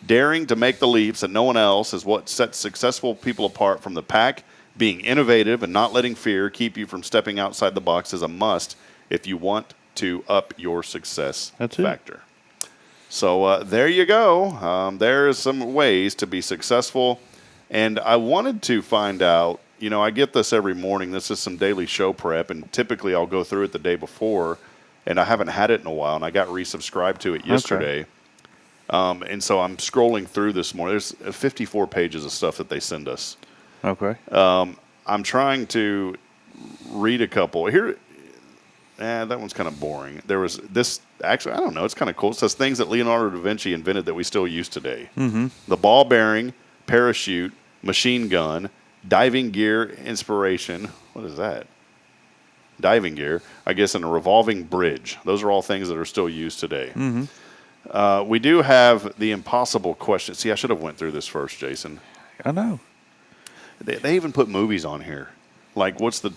Daring to make the leaps that no one else is what sets successful people apart from the pack. Being innovative and not letting fear keep you from stepping outside the box is a must if you want to up your success factor. So there you go. There's some ways to be successful. And I wanted to find out, I get this every morning. This is some daily show prep, and typically I'll go through it the day before, and I haven't had it in a while, and I got resubscribed to it yesterday. Okay. And so I'm scrolling through this morning. There's 54 pages of stuff that they send us. Okay. I'm trying to read a couple. Here, that one's kind of boring. There was this, actually, I don't know. It's kind of cool. It says things that Leonardo da Vinci invented that we still use today. Mm-hmm. The ball bearing, parachute, machine gun, diving gear, inspiration. What is that? diving gear, I guess, and a revolving bridge. Those are all things that are still used today. We do have the impossible question. See, I should have went through this first, Jason. I know. They even put movies on here. Like, what's the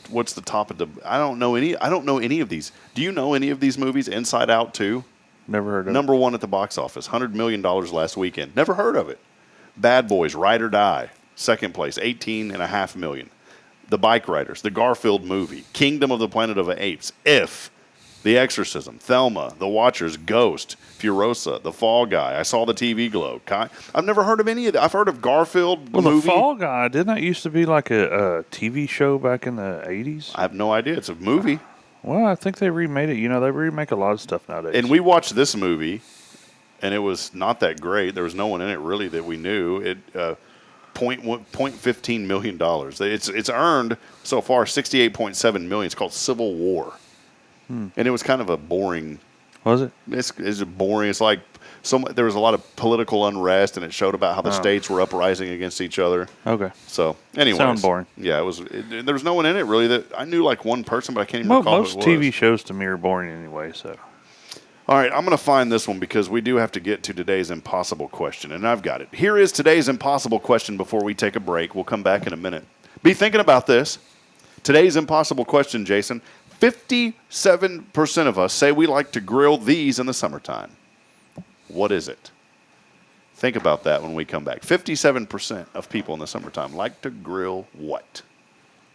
top of the? I don't know any of these. Do you know any of these movies? Inside Out 2. Never heard of it. Number 1 at the box office, $100 million last weekend. Never heard of it. Bad Boys, Ride or Die, second place, $18.5 million. The Bike Riders, the Garfield movie, Kingdom of the Planet of the Apes, If, The Exorcism, Thelma, The Watchers, Ghost, Furiosa, The Fall Guy. I Saw the TV Glow. I've never heard of any of that. I've heard of Garfield movie. The Fall Guy, didn't that used to be like a TV show back in the 80s? I have no idea. It's a movie. Well, I think they remade it. You know, they remake a lot of stuff nowadays. And we watched this movie, and it was not that great. There was no one in it really that we knew. It $0.15 million. It's earned so far $68.7 million. It's called Civil War, and it was kind of a boring. Was it? It's boring. It's like there was a lot of political unrest, and it showed about how the states were uprising against each other. Okay. So anyway, sound boring. Yeah, it was. There was no one in it really that I knew. Like one person, but I can't even recall most who it was. TV shows to me are boring anyway. So. All right, I'm going to find this one because we do have to get to today's impossible question, and I've got it. Here is today's impossible question before we take a break. We'll come back in a minute. Be thinking about this. Today's impossible question, Jason. 57% of us say we like to grill these in the summertime. What is it? Think about that when we come back. 57% of people in the summertime like to grill what?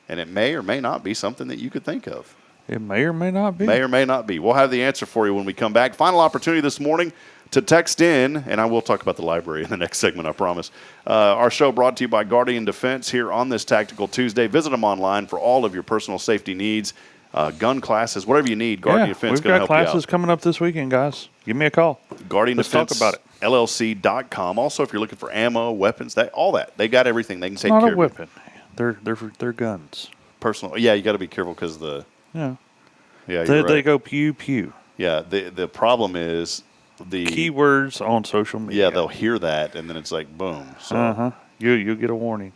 And it may or may not be something that you could think of. It may or may not be. May or may not be. We'll have the answer for you when we come back. Final opportunity this morning to text in, and I will talk about the library in the next segment, I promise. Our show brought to you by Guardian Defense here on this Tactical Tuesday. Visit them online for all of your personal safety needs, gun classes, whatever you need. Guardian Defense is going to help you out. We've got classes coming up this weekend, guys. Give me a call. Guardian Let's Defense talk about it. LLC.com. Also, if you're looking for ammo, weapons, all that. They got everything. They can take Not care a of weapon. They're guns. Personal. Yeah, you got to be careful because the. Yeah. Yeah, they go pew pew. Yeah, the problem is the keywords on social media. Yeah, they'll hear that and then it's like boom. So you'll get a warning.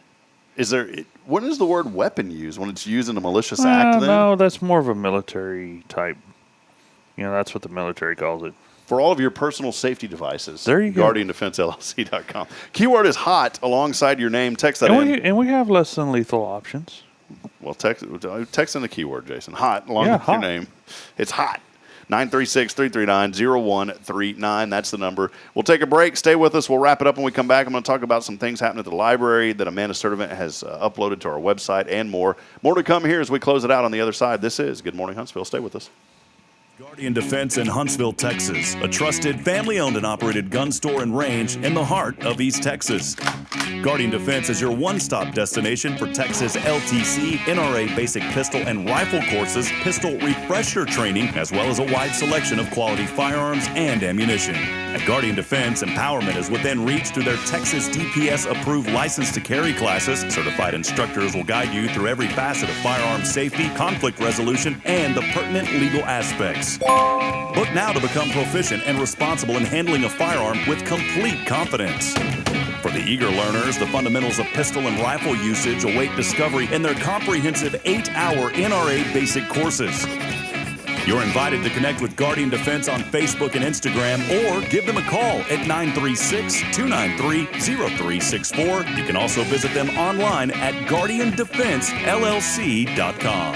When is the word weapon used? When it's used in a malicious act? Then? No, that's more of a military type. You know, that's what the military calls it. For all of your personal safety devices, there you go. GuardianDefenseLLC.com. Keyword is hot alongside your name. Text that in. And we have less than lethal options. Well, text in the keyword, Jason. Hot, along with your name. It's hot. 936-339-0139. That's the number. We'll take a break. Stay with us. We'll wrap it up when we come back. I'm going to talk about some things happening at the library that Amanda Sturdivant has uploaded to our website and more. More to come here as we close it out on the other side. This is Good Morning Huntsville. Stay with us. Guardian Defense in Huntsville, Texas, a trusted family-owned and operated gun store and range in the heart of East Texas. Guardian Defense is your one-stop destination for Texas LTC, NRA basic pistol and rifle courses, pistol refresher training, as well as a wide selection of quality firearms and ammunition. At Guardian Defense, empowerment is within reach through their Texas DPS-approved license to carry classes. Certified instructors will guide you through every facet of firearm safety, conflict resolution, and the pertinent legal aspects. Book now to become proficient and responsible in handling a firearm with complete confidence. For the eager learners, the fundamentals of pistol and rifle usage await discovery in their comprehensive 8-hour NRA basic courses. You're invited to connect with Guardian Defense on Facebook and Instagram or give them a call at 936-293-0364. You can also visit them online at GuardianDefenseLLC.com.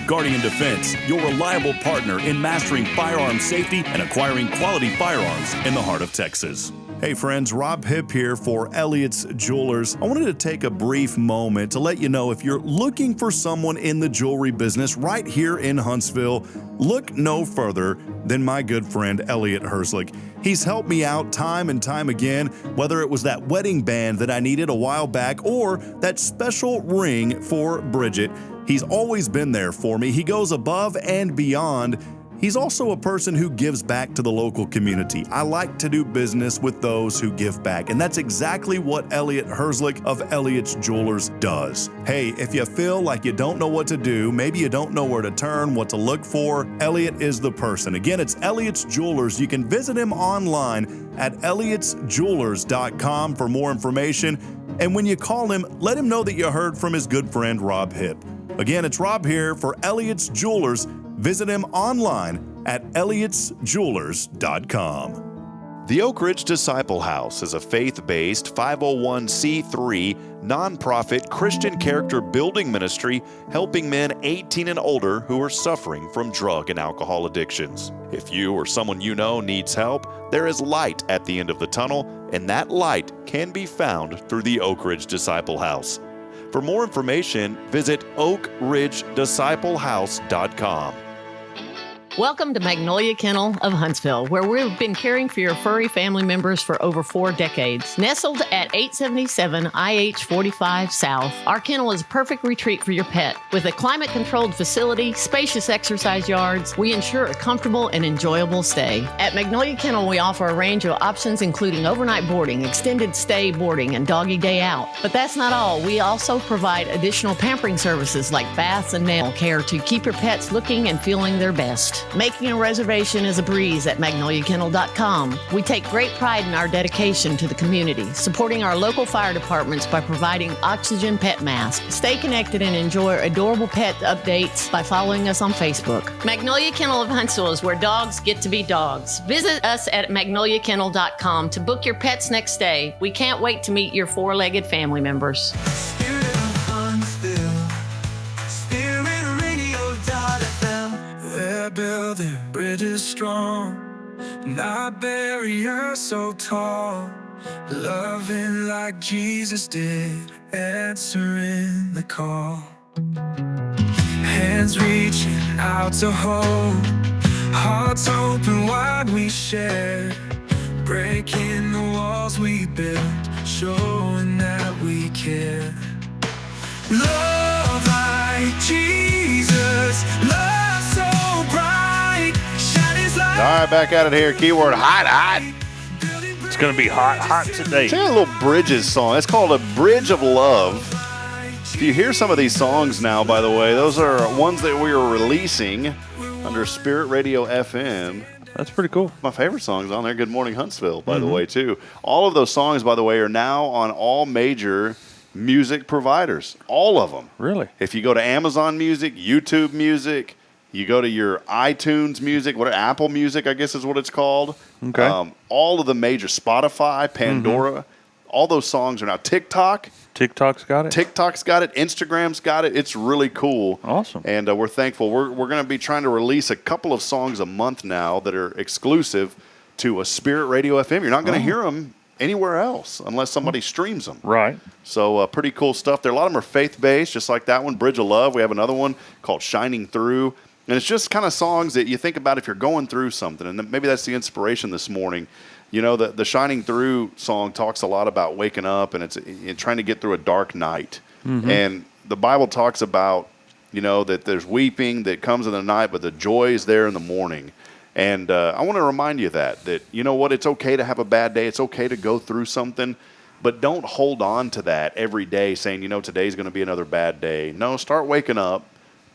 Guardian Defense, your reliable partner in mastering firearm safety and acquiring quality firearms in the heart of Texas. Hey friends, Rob Hipp here for Elliott's Jewelers. I wanted to take a brief moment to let you know if you're looking for someone in the jewelry business right here in Huntsville, look no further than my good friend Elliott Herslick. He's helped me out time and time again, whether it was that wedding band that I needed a while back or that special ring for Bridget. He's always been there for me. He goes above and beyond. He's also a person who gives back to the local community. I like to do business with those who give back, and that's exactly what Elliott Herslick of Elliott's Jewelers does. Hey, if you feel like you don't know what to do, maybe you don't know where to turn, what to look for, Elliott is the person. Again, it's Elliott's Jewelers. You can visit him online at elliotsjewelers.com for more information. And when you call him, let him know that you heard from his good friend Rob Hipp. Again, it's Rob here for Elliott's Jewelers. Visit him online at elliotsjewelers.com. The Oak Ridge Disciple House is a faith-based 501c3 nonprofit Christian character building ministry helping men 18 and older who are suffering from drug and alcohol addictions. If you or someone you know needs help, there is light at the end of the tunnel, and that light can be found through the Oak Ridge Disciple House. For more information, visit oakridgedisciplehouse.com. Welcome to Magnolia Kennel of Huntsville, where we've been caring for your furry family members for over 4 decades. Nestled at 877 IH 45 South, our kennel is a perfect retreat for your pet. With a climate-controlled facility, spacious exercise yards, we ensure a comfortable and enjoyable stay. At Magnolia Kennel, we offer a range of options including overnight boarding, extended stay boarding, and doggy day out. But that's not all. We also provide additional pampering services like baths and nail care to keep your pets looking and feeling their best. Making a reservation is a breeze at magnoliakennel.com. We take great pride in our dedication to the community, supporting our local fire departments by providing oxygen pet masks. Stay connected and enjoy adorable pet updates by following us on Facebook. Magnolia Kennel of Huntsville is where dogs get to be dogs. Visit us at magnoliakennel.com to book your pet's next stay. We can't wait to meet your 4-legged family members. Building bridges strong, not barriers so tall. Loving like Jesus did, answering the call. Hands reaching out to hold, hearts open wide we share. Breaking the walls we built, showing that we care. Love like Jesus, love so bright, shines like. All right, back at it here. Keyword hot. It's going to be hot today. Check out a little Bridges song. It's called A Bridge of Love. If you hear some of these songs now, by the way, those are ones that we are releasing under Spirit Radio FM. That's pretty cool. My favorite song's on there, Good Morning Huntsville, by the way, too. All of those songs, by the way, are now on all major music providers. All of them. Really? If you go to Amazon Music, YouTube Music, you go to your iTunes Music, Apple Music, I guess is what it's called. Okay. All of the major, Spotify, Pandora, all those songs are now. TikTok's got it? TikTok's got it. Instagram's got it. It's really cool. Awesome. And we're thankful. We're going to be trying to release a couple of songs a month now that are exclusive to a Spirit Radio FM. You're not going to hear them anywhere else unless somebody streams them. Right. So pretty cool stuff there. A lot of them are faith-based, just like that one, Bridge of Love. We have another one called Shining Through. And it's just kind of songs that you think about if you're going through something. And maybe that's the inspiration this morning. You know, the Shining Through song talks a lot about waking up and it's trying to get through a dark night. And the Bible talks about, you know, that there's weeping that comes in the night, but the joy is there in the morning. And I want to remind you that, you know what, it's okay to have a bad day. It's okay to go through something, but don't hold on to that every day saying, you know, today's going to be another bad day. No, start waking up.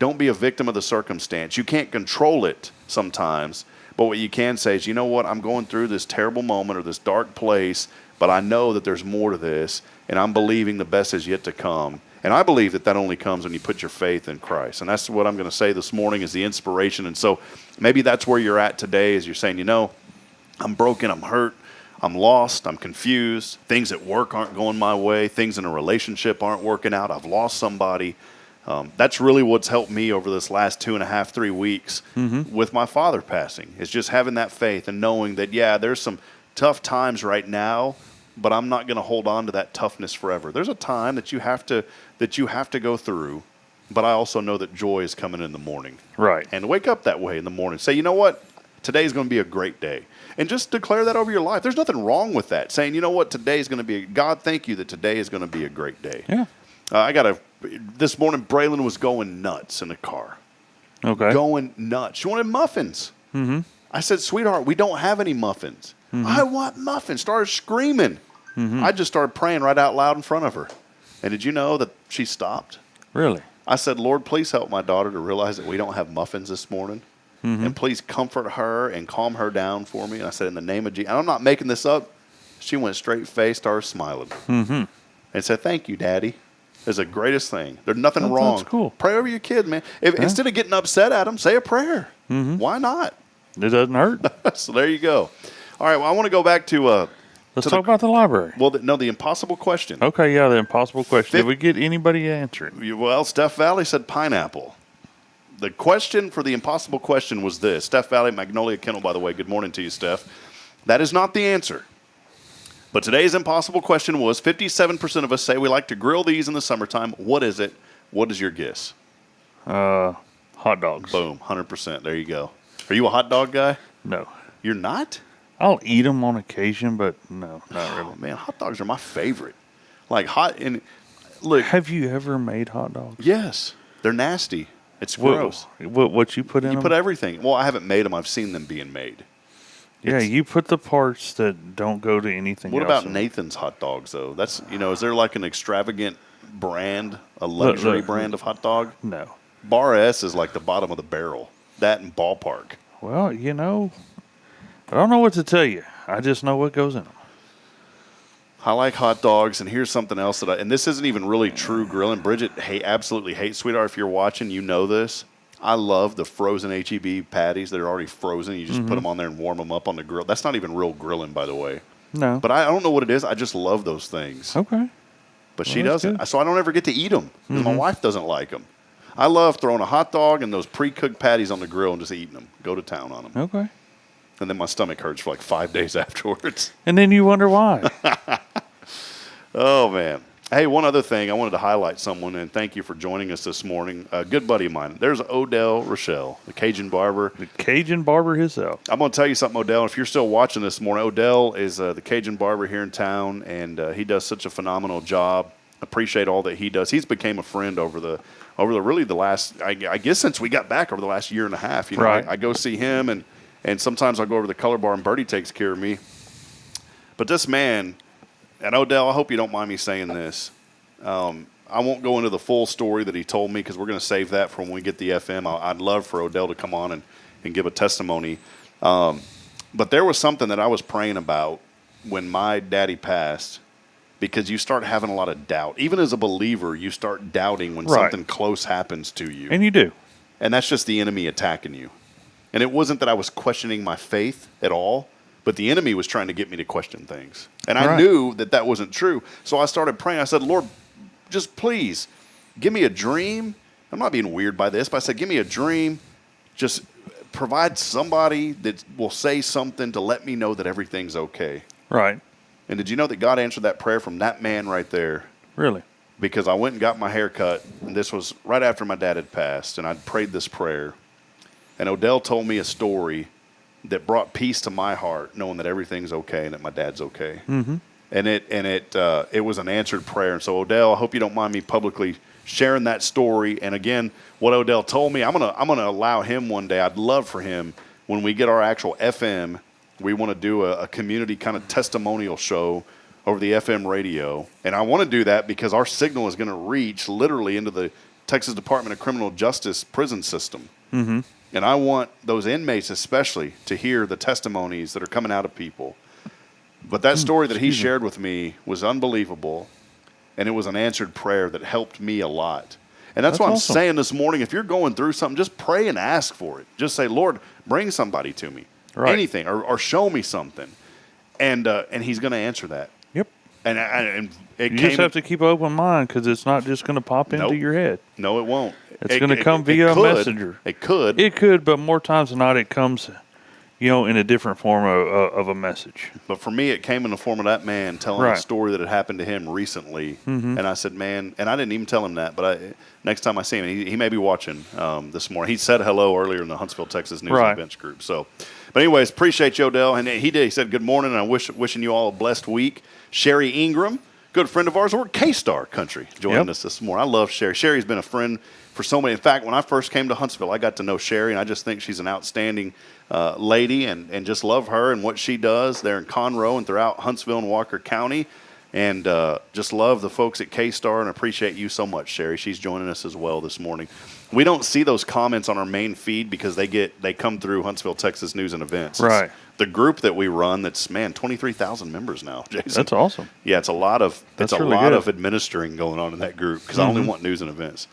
Don't be a victim of the circumstance. You can't control it sometimes, but what you can say is, you know what, I'm going through this terrible moment or this dark place, but I know that there's more to this, and I'm believing the best is yet to come. And I believe that only comes when you put your faith in Christ. And that's what I'm going to say this morning is the inspiration. And so maybe that's where you're at today is you're saying, you know, I'm broken, I'm hurt, I'm lost, I'm confused. Things at work aren't going my way. Things in a relationship aren't working out. I've lost somebody. That's really what's helped me over this last 2.5, 3 weeks with my father passing. Is just having that faith and knowing that, yeah, there's some tough times right now, but I'm not going to hold on to that toughness forever. There's a time that you have to go through, but I also know that joy is coming in the morning. Right. And wake up that way in the morning. Say, you know what? Today's going to be a great day. And just declare that over your life. There's nothing wrong with that. Saying, you know what? Today's going to be, God, thank you that today is going to be a great day. Yeah. This morning, Braylon was going nuts in the car. Okay. Going nuts. She wanted muffins. I said, sweetheart, we don't have any muffins. I want muffins. Started screaming. I just started praying right out loud in front of her. And did you know that she stopped? Really? I said, Lord, please help my daughter to realize that we don't have muffins this morning. And please comfort her and calm her down for me. And I said, in the name of Jesus. And I'm not making this up. She went straight face, started smiling. And said, thank you, Daddy. is the greatest thing. There's nothing That wrong. sounds cool. Pray over your kid, man. Instead of getting upset at them, say a prayer. Mm-hmm. Why not? It doesn't hurt. So there you go. All right, well, I want to go back to Let's talk about the library. Well, the impossible question. Okay, yeah, the impossible question. Did we get anybody to answer it? Well, Steph Valley said pineapple. The question for the impossible question was this. Steph Valley, Magnolia Kennel, by the way. Good morning to you, Steph. That is not the answer. But today's impossible question was 57% of us say we like to grill these in the summertime. What is it? What is your guess? Hot dogs. Boom, 100%. There you go. Are you a hot dog guy? No. You're not? I'll eat them on occasion, but no, not really. Oh, man, hot dogs are my favorite. Like hot and look. Have you ever made hot dogs? Yes, they're nasty. It's gross. What you put in them? You put everything. Well, I haven't made them. I've seen them being made. Yeah, you put the parts that don't go to anything What else. about Nathan's hot dogs, though? That's, is there like an extravagant brand, a luxury brand of hot dog? No. Bar S is like the bottom of the barrel. That and Ballpark. Well, I don't know what to tell you. I just know what goes in them. I like hot dogs, and here's something else and this isn't even really true grilling. Bridget absolutely hates, sweetheart, if you're watching, you know this. I love the frozen H-E-B patties that are already frozen. You just put them on there and warm them up on the grill. That's not even real grilling, by the way. No. But I don't know what it is. I just love those things. Okay. But she doesn't. So I don't ever get to eat them because my wife doesn't like them. I love throwing a hot dog and those pre-cooked patties on the grill and just eating them. Go to town on them. Okay. And then my stomach hurts for like 5 days afterwards. And then you wonder why. Oh, man. Hey, one other thing. I wanted to highlight someone, and thank you for joining us this morning. A good buddy of mine. There's Odell Rochelle, the Cajun barber. The Cajun barber himself. I'm going to tell you something, Odell. If you're still watching this morning, Odell is the Cajun barber here in town, and he does such a phenomenal job. Appreciate all that he does. He's became a friend over the last, I guess since we got back over the last year and a half. Right. I go see him, and sometimes I'll go over to the color bar, and Bertie takes care of me. But this man, and Odell, I hope you don't mind me saying this. I won't go into the full story that he told me because we're going to save that for when we get the FM. I'd love for Odell to come on and give a testimony. But there was something that I was praying about when my daddy passed, because you start having a lot of doubt. Even as a believer, you start doubting when something close happens to you. And you do. And that's just the enemy attacking you. And it wasn't that I was questioning my faith at all, but the enemy was trying to get me to question things. And I knew that wasn't true. So I started praying. I said, Lord, just please give me a dream. I'm not being weird by this, but I said, give me a dream. Just provide somebody that will say something to let me know that everything's okay. Right. And did you know that God answered that prayer from that man right there? Really? Because I went and got my hair cut, and this was right after my dad had passed, and I'd prayed this prayer. And Odell told me a story that brought peace to my heart, knowing that everything's okay and that my dad's okay. Mm-hmm. And it was an answered prayer. And so, Odell, I hope you don't mind me publicly sharing that story. And again, what Odell told me, I'm gonna allow him one day. I'd love for him, when we get our actual FM, we want to do a community kind of testimonial show over the FM radio. And I want to do that because our signal is going to reach literally into the Texas Department of Criminal Justice prison system. Mm-hmm. And I want those inmates especially to hear the testimonies that are coming out of people. But that story that he shared with me was unbelievable, and it was an answered prayer that helped me a lot. And that's what I'm saying this morning. If you're going through something, just pray and ask for it. Just say, Lord, bring somebody to me. Right. Anything, or show me something. And he's going to answer that. Yep. And it you came just have to keep an open mind, because it's not just going to pop into your head. No, it won't. It's going to come via a messenger. It could. It could, but more times than not, it comes, in a different form of a message. But for me, it came in the form of that man telling a story that had happened to him recently. Mm-hmm. And I said, man, and I didn't even tell him that, but next time I see him, he may be watching this morning. He said hello earlier in the Huntsville, Texas News and Events group. So, but anyways, appreciate you, Odell. And he did. He said, good morning, and wishing you all a blessed week. Sherry Ingram, good friend of ours. We're K-Star country, joining us this morning. I love Sherry. Sherry's been a friend for so many. In fact, when I first came to Huntsville, I got to know Sherry, and I just think she's an outstanding lady, and just love her and what she does there in Conroe and throughout Huntsville and Walker County. And just love the folks at K-Star and appreciate you so much, Sherry. She's joining us as well this morning. We don't see those comments on our main feed because they come through Huntsville, Texas News and Events. Right. It's the group that we run that's 23,000 members now, Jason. That's awesome. Yeah, it's a lot of administering going on in that group because I only want news and events.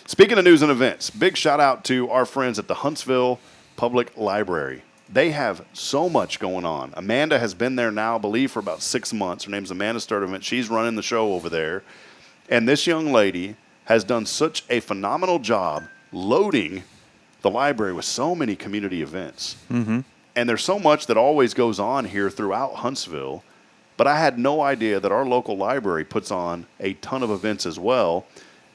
Speaking of news and events, big shout out to our friends at the Huntsville Public Library. They have so much going on. Amanda has been there now, I believe, for about 6 months. Her name's Amanda Sturdivant. She's running the show over there. And this young lady has done such a phenomenal job loading the library with so many community events. Mm-hmm. And there's so much that always goes on here throughout Huntsville. But I had no idea that our local library puts on a ton of events as well.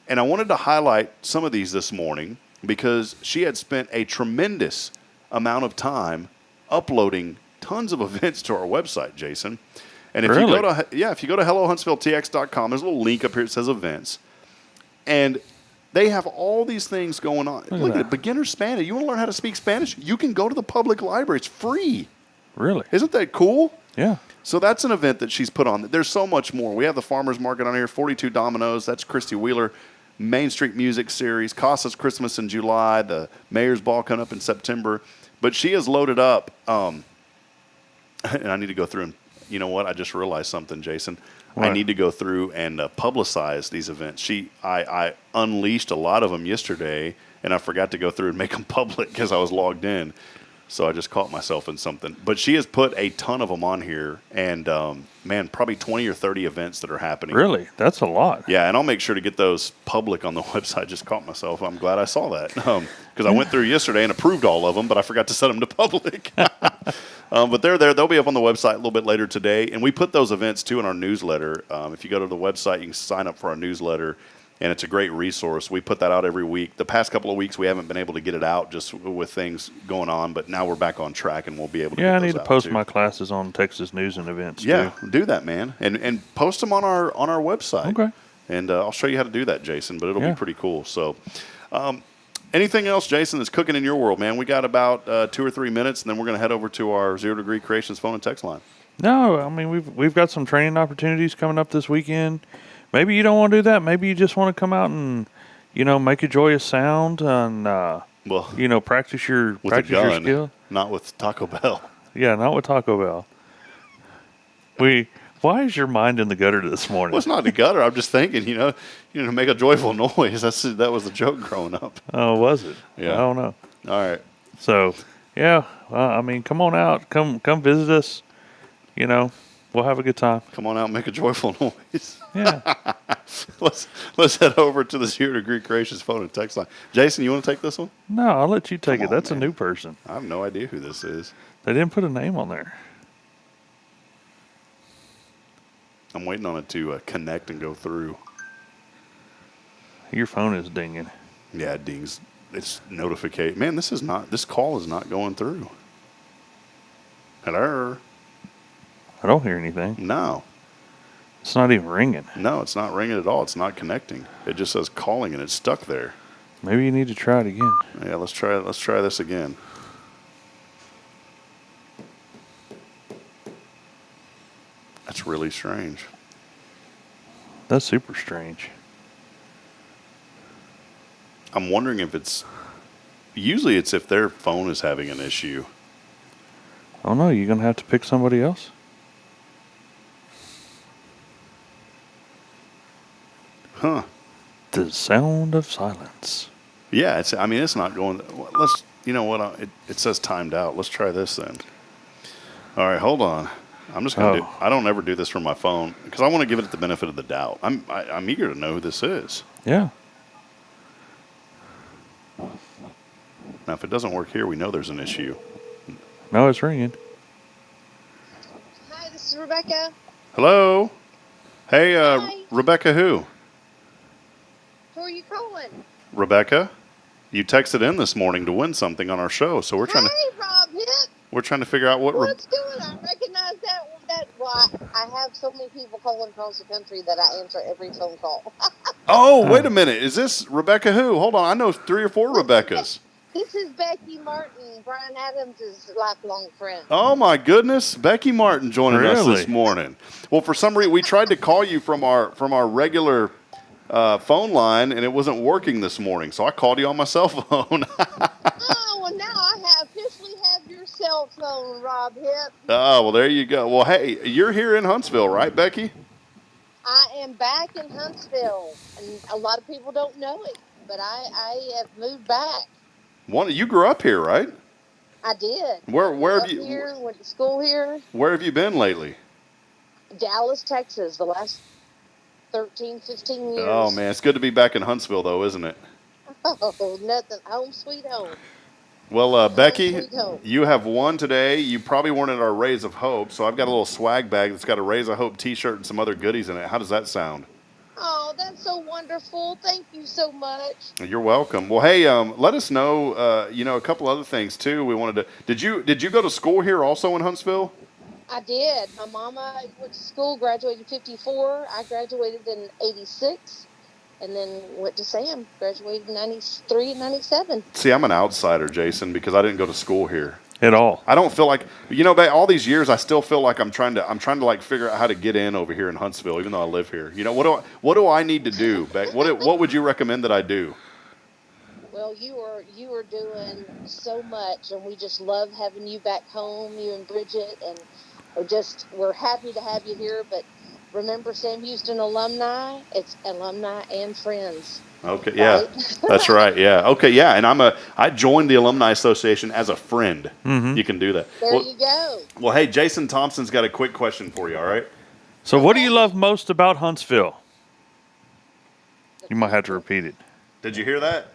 And I wanted to highlight some of these this morning because she had spent a tremendous amount of time uploading tons of events to our website, Jason. And if you go to hellohuntsvilletx.com, there's a little link up here that says events. And they have all these things going on. Look at it, beginner Spanish. You want to learn how to speak Spanish? You can go to the public library. It's free. Really? Isn't that cool? Yeah. So that's an event that she's put on. There's so much more. We have the Farmers Market on here, 42 Dominoes. That's Christy Wheeler. Main Street Music Series, Casas Christmas in July, the Mayor's Ball coming up in September. But she has loaded up, and I need to go through and, you know what, I just realized something, Jason. What? I need to go through and publicize these events. I unleashed a lot of them yesterday, and I forgot to go through and make them public because I was logged in. So I just caught myself in something. But she has put a ton of them on here, and, man, probably 20 or 30 events that are happening. Really? That's a lot. Yeah, and I'll make sure to get those public on the website. Just caught myself. I'm glad I saw that because I went through yesterday and approved all of them, but I forgot to set them to public. But they're there. They'll be up on the website a little bit later today. And we put those events, too, in our newsletter. If you go to the website, you can sign up for our newsletter. And it's a great resource. We put that out every week. The past couple of weeks, we haven't been able to get it out just with things going on. But now we're back on track, and we'll be able to get I those need to out, post too. my classes on Texas News and Events, Yeah, too. do that, man. And post them on our website. Okay. And I'll show you how to do that, Jason, but it'll be pretty cool. So anything else, Jason, that's cooking in your world, man? We got about 2 or 3 minutes, and then we're going to head over to our 0 Degree Creations phone and text line. No, I mean, we've got some training opportunities coming up this weekend. Maybe you don't want to do that. Maybe you just want to come out and, make a joyous sound and, practice your skill. Not with Taco Bell. Yeah, not with Taco Bell. Why is your mind in the gutter this morning? Well, it's not the gutter. I'm just thinking, make a joyful noise. That was the joke growing up. Oh, was it? Yeah. I don't know. All right. So, come on out. Come visit us. We'll have a good time. Come on out and make a joyful noise. Yeah. Let's head over to the 0 Degree Creations phone and text line. Jason, you want to take this one? No, I'll let you take Come it. on, That's man. a new person. I have no idea who this is. They didn't put a name on there. I'm waiting on it to connect and go through. Your phone is dinging. Yeah, it dings. It's notification. Man, this call is not going through. Hello? I don't hear anything. No. It's not even ringing. No, it's not ringing at all. It's not connecting. It just says calling and it's stuck there. Maybe you need to try it again. Yeah, let's try this again. That's really strange. That's super strange. I'm wondering if usually it's if their phone is having an issue. Oh no, you're going to have to pick somebody else? Huh. The sound of silence. Yeah, it's not going. Let's. You know what? It says timed out. Let's try this then. All right, hold on. I'm just gonna do. I don't ever do this from my phone because I want to give it the benefit of the doubt. I'm eager to know who this is. Yeah. Now, if it doesn't work here, we know there's an issue. No, it's ringing. Hi, this is Rebecca. Hello. Hey, Hi. Rebecca. Who? Who are you calling? Rebecca. You texted in this morning to win something on our show, so we're trying Hey, Rob Hit. We're trying to figure out What's doing? I recognize that. Well, I have so many people calling across the country that I answer every phone call. Oh, wait a minute. Is this Rebecca who? Hold on. I know 3 or 4 Rebeccas. This is Becky Martin, Brian Adams' lifelong friend. Oh, my goodness. Becky Martin joining us Really? this morning. Well, for some reason, we tried to call you from our regular phone line, and it wasn't working this morning. So I called you on my cell phone. Oh, well, now I officially have your cell phone, Rob Hip. Oh, well, there you go. Well, hey, you're here in Huntsville, right, Becky? I am back in Huntsville, and a lot of people don't know it, but I have moved back. You grew up here, right? I did. Where have you? Here, went to school here. Where have you been lately? Dallas, Texas, the last 13, 15 years. Oh man, it's good to be back in Huntsville, though, isn't it? Oh, nothing. Home sweet home. Well, Becky, you have won today. You probably weren't at our Rays of Hope, so I've got a little swag bag that's got a Rays of Hope T-shirt and some other goodies in it. How does that sound? Oh, that's so wonderful. Thank you so much. You're welcome. Well, hey, let us know, a couple other things, too. We wanted to – did you go to school here also in Huntsville? I did. My mama went to school, graduated in 54. I graduated in 86. And then went to Sam, graduated in 93 and 97. See, I'm an outsider, Jason, because I didn't go to school here at all. I don't feel like, all these years I still feel like I'm trying to like figure out how to get in over here in Huntsville, even though I live here. What do I need to do? What would you recommend that I do? Well, you are doing so much, and we just love having you back home, you and Bridget, and we're happy to have you here, but remember, Sam Houston alumni, it's alumni and friends. Okay, yeah, right? That's right, yeah. Okay, yeah, and I joined the Alumni Association as a friend. Mm-hmm. You can do that. There you go. Well, hey, Jason Thompson's got a quick question for you, all right? So what do you love most about Huntsville? You might have to repeat it. Did you hear that?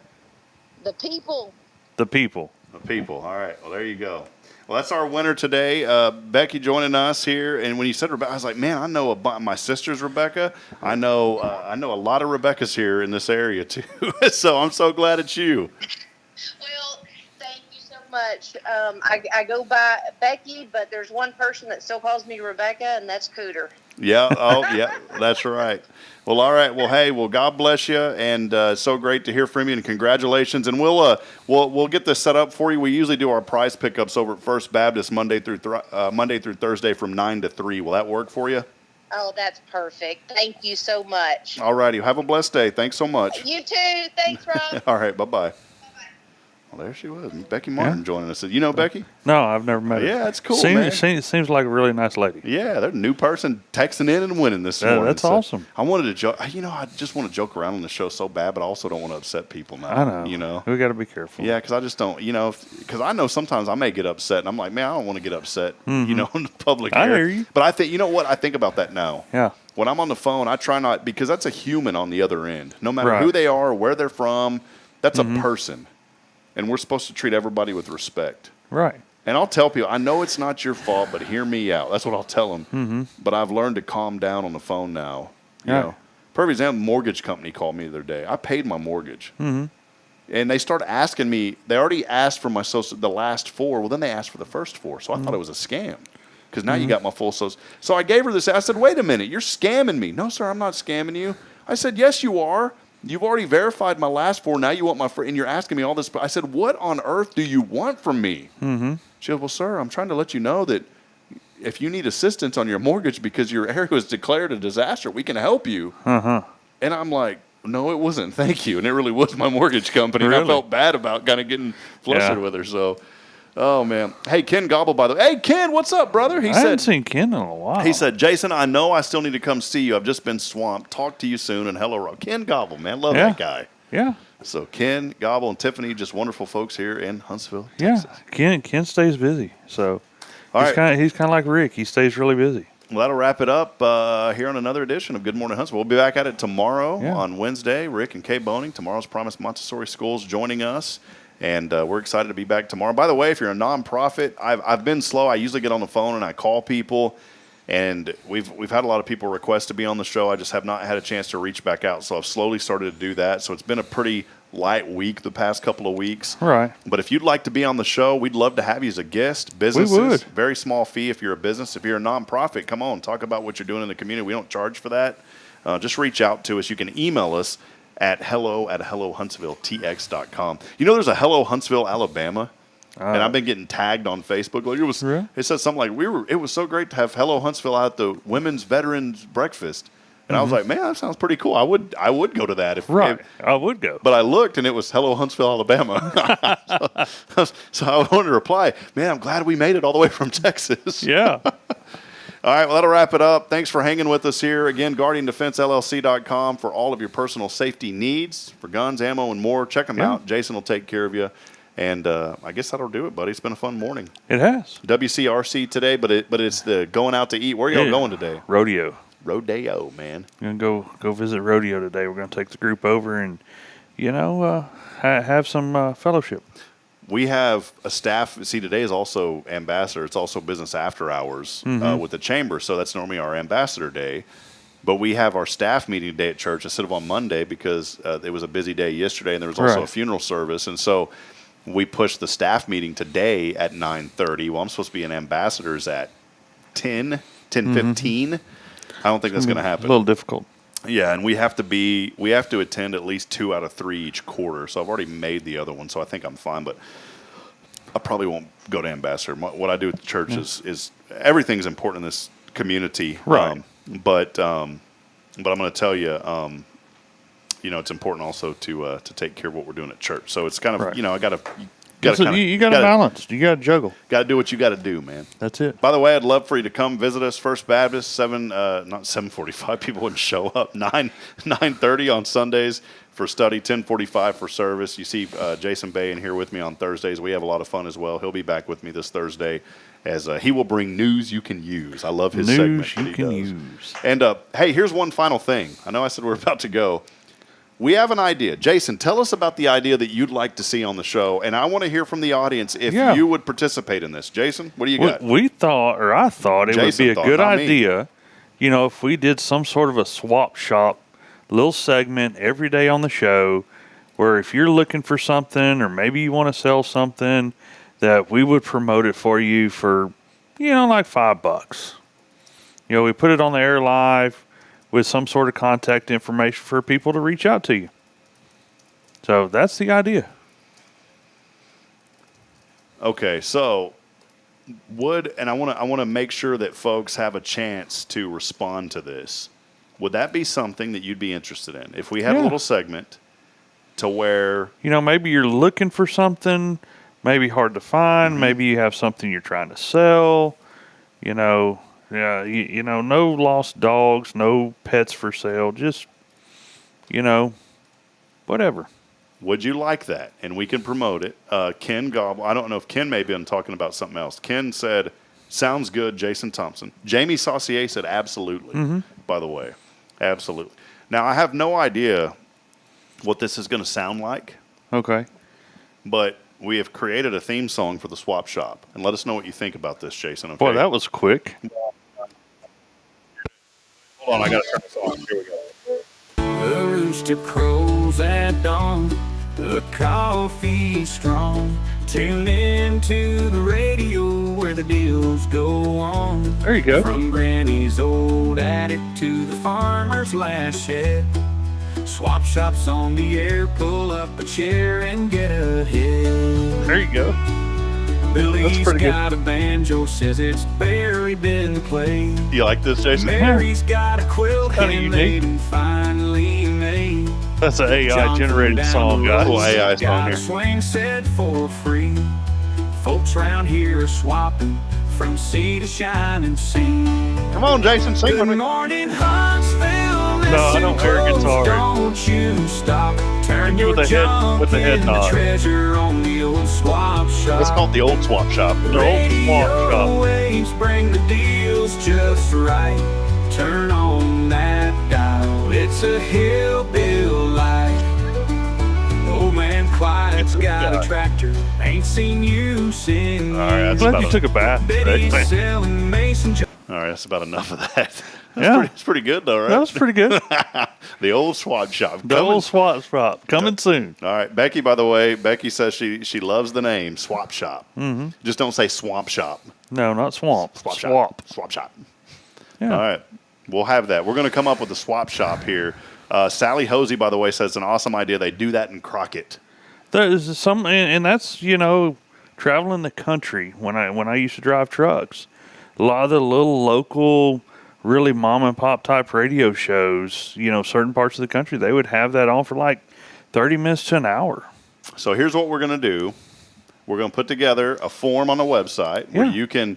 The people. The people. The people, all right. Well, there you go. Well, that's our winner today. Becky joining us here, and when you said Rebecca, I was like, man, I know my sister's Rebecca. I know a lot of Rebeccas here in this area too. So I'm so glad it's you. Well, thank you so much. I go by Becky, but there's one person that still calls me Rebecca, and that's Cooter. Yeah. Oh, yeah. That's right. Well, all right. Well, hey. Well, God bless you, and so great to hear from you, and congratulations. And we'll get this set up for you. We usually do our prize pickups over at First Baptist Monday through Thursday from 9 to 3. Will that work for you? Oh, that's perfect. Thank you so much. All righty. Have a blessed day. Thanks so much. You too. Thanks, Rob. All right. Bye-bye. Well, there she was, Becky Martin joining us. You know Becky? No, I've never met her. Yeah, it's cool, man. Seems like a really nice lady. Yeah, they're a new person texting in and winning this morning. That's awesome. I wanted to joke. I just want to joke around on the show so bad, but I also don't want to upset people now. I know. We got to be careful. Yeah, because I just don't, because I know sometimes I may get upset, and I'm like, man, I don't want to get upset, in the public I air. hear you. But I think, you know what? I think about that now. Yeah. When I'm on the phone, I try not, because that's a human on the other end. No matter who they are, where they're from, that's a person. And we're supposed to treat everybody with respect. Right. And I'll tell people, I know it's not your fault, but hear me out. That's what I'll tell them. Mm-hmm. But I've learned to calm down on the phone now. You know, perfect example, mortgage company called me the other day. I paid my mortgage. Mm-hmm. And they started asking me, they already asked for my social, the last 4. Well, then they asked for the first 4. So I thought it was a scam. Because now you got my full social. So I gave her this. I said, wait a minute, you're scamming me. No, sir, I'm not scamming you. I said, yes, you are. You've already verified my last 4. Now you want my free, and you're asking me all this. I said, what on earth do you want from me? Mm-hmm. She goes, well, sir, I'm trying to let you know that if you need assistance on your mortgage because your area was declared a disaster, we can help you. Uh-huh. And I'm like, no, it wasn't. Thank you. And it really was my mortgage company. Really? And I felt bad about kind of getting flustered with her. So, oh, man. Hey, Ken Gobble, by the way. Hey, Ken, what's up, brother? I haven't seen Ken in a while. He said, Jason, I know I still need to come see you. I've just been swamped. Talk to you soon. And hello, Rob. Ken Gobble, man. Love that guy. Yeah. So Ken Gobble and Tiffany, just wonderful folks here in Huntsville, Texas. Yeah. Ken stays busy. So he's kind of like Rick. He stays really busy. Well, that'll wrap it up here on another edition of Good Morning Huntsville. We'll be back at it tomorrow on Wednesday. Rick and Kay Boning, Tomorrow's Promise Montessori Schools, joining us. And we're excited to be back tomorrow. By the way, if you're a nonprofit, I've been slow. I usually get on the phone and I call people. And we've had a lot of people request to be on the show. I just have not had a chance to reach back out. So I've slowly started to do that. So it's been a pretty light week the past couple of weeks. Right. But if you'd like to be on the show, we'd love to have you as a guest. Businesses, we would. Very small fee if you're a business. If you're a nonprofit, come on, talk about what you're doing in the community. We don't charge for that. Just reach out to us. You can email us at hello@hellohuntsvilletx.com. You know there's a Hello Huntsville, Alabama? And I've been getting tagged on Facebook. Like it said something like it was so great to have Hello Huntsville out at the Women's Veterans Breakfast. And I was like, man, that sounds pretty cool. I would go to that if I would go. But I looked and it was Hello Huntsville, Alabama. so I wanted to reply, man, I'm glad we made it all the way from Texas. Yeah. All right, well, that'll wrap it up. Thanks for hanging with us here. Again, GuardianDefenseLLC.com for all of your personal safety needs for guns, ammo, and more. Check them out. Jason will take care of you. And I guess that'll do it, buddy. It's been a fun morning. It has. WCRC today, but it's the going out to eat. Where are y'all going today? Rodeo, man. We're going to go visit Rodeo today. We're going to take the group over and, have some fellowship. We have a staff. See, today is also ambassador. It's also business after hours with the chamber. So that's normally our ambassador day. But we have our staff meeting today at church instead of on Monday because it was a busy day yesterday, and there was also a funeral service. And so we pushed the staff meeting today at 9:30. Well, I'm supposed to be in ambassadors at 10:15. I don't think that's going to happen. A little difficult. Yeah, and we have to attend at least 2 out of 3 each quarter. So I've already made the other one, so I think I'm fine. But I probably won't go to ambassador. What I do at the church is everything's important in this community, right? But I'm going to tell you, it's important also to take care of what we're doing at church. So it's kind of I got to. You got to balance. You got to juggle. Got to do what you got to do, man. That's it. By the way, I'd love for you to come visit us. First Baptist, not 7:45. People wouldn't show up. 9:30 on Sundays for study. 10:45 for service. You see Jason Bay in here with me on Thursdays. We have a lot of fun as well. He'll be back with me this Thursday, as he will bring news you can use. I love his segment. News you can use. And hey, here's one final thing. I know I said we're about to go. We have an idea. Jason, tell us about the idea that you'd like to see on the show, and I want to hear from the audience if you would participate in this. Jason, what do you got? I thought it would be a good idea, if we did some sort of a swap shop little segment every day on the show where if you're looking for something or maybe you want to sell something, that we would promote it for you for, like $5. We put it on the air live with some sort of contact information for people to reach out to you. So that's the idea. Okay, so I want to make sure that folks have a chance to respond to this. Would that be something that you'd be interested in? If we had a little segment to where maybe you're looking for something, maybe hard to find, maybe you have something you're trying to sell, Yeah, no lost dogs, no pets for sale, just, whatever. Would you like that? And we can promote it. Ken Gobble, I don't know if Ken may have been talking about something else. Ken said, sounds good, Jason Thompson. Jamie Saucier said, absolutely, by the way. Absolutely. Now, I have no idea what this is going to sound like. Okay. But we have created a theme song for the Swap Shop. And let us know what you think about this, Jason. Okay? Boy, that was quick. Hold on, I got to turn this on. Here we go. The rooster crows at dawn, the coffee's strong. Tune in to the radio where the deals go on. There you go. From Granny's old attic to the farmer's last shed. Swap Shop's on the air, pull up a chair and get ahead. There you go. Billy's got a banjo, says it's barely been played. You like this, Jason? Mary's got a quilt handmade and finally made. That's an AI-generated song, guys. Cool AI song here. Swing set for free. Folks round here are swapping from sea to shining sea. Come on, Jason, sing with me. Good morning, Huntsville. No, I don't hear a guitar. Don't you stop. Turn With the head nod. Treasure on the old swap shop. It's called the Old Swap Shop. The Old Swap Shop. Waves bring the deals just right. Turn on that dial. It's a hillbill light. Old man Clyde's got a tractor. Ain't seen you since. All right, that's glad you took a bath. Betty's selling mason jars. All right, that's about enough of that. Yeah. It's pretty good, though, right? That was pretty good. The Old Swap Shop. The Old Swap Shop. Coming soon. All right. Becky, by the way, Becky says she loves the name Swap Shop. Mm-hmm. Just don't say Swamp Shop. No, not Swamp. Swap. Swap Shop. Yeah. All right. We'll have that. We're going to come up with a Swap Shop here. Sally Hosey, by the way, says it's an awesome idea. They do that in Crockett. There's some, and that's, traveling the country when I used to drive trucks, a lot of the little local, really mom and pop type radio shows, certain parts of the country, they would have that on for like 30 minutes to an hour. So here's what we're going to do. We're going to put together a form on the website where you can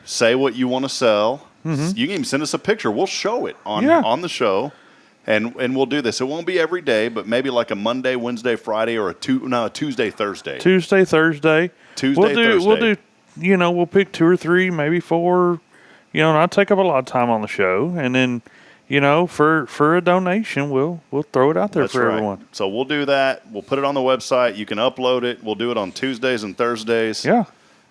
say what you want to sell. Mm-hmm. You can even send us a picture. We'll show it on the show, and we'll do this. It won't be every day, but maybe like a Monday, Wednesday, Friday, or a Tuesday, Thursday. Tuesday, Thursday. Thursday. We'll pick 2 or 3, maybe 4. Not take up a lot of time on the show, and then, for a donation, we'll throw it out there for everyone. So we'll do that. We'll put it on the website. You can upload it. We'll do it on Tuesdays and Thursdays. Yeah.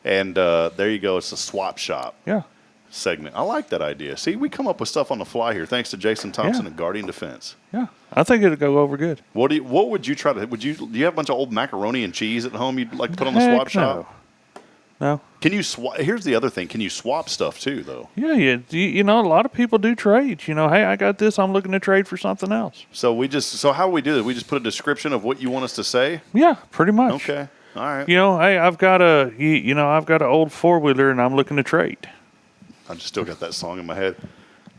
And there you go. It's a swap shop. Yeah. Segment. I like that idea. See, we come up with stuff on the fly here, thanks to Jason Thompson and Guardian Defense. Yeah, I think it'll go over good. What would you try to? Do you have a bunch of old macaroni and cheese at home you'd like to put on the swap shop? No. Can you swap? Here's the other thing. Can you swap stuff too, though? Yeah. A lot of people do trades. Hey, I got this. I'm looking to trade for something else. So how do we do that? We just put a description of what you want us to say. Yeah, pretty much. Okay. All right. Hey, I've got an old 4-wheeler and I'm looking to trade. I just still got that song in my head.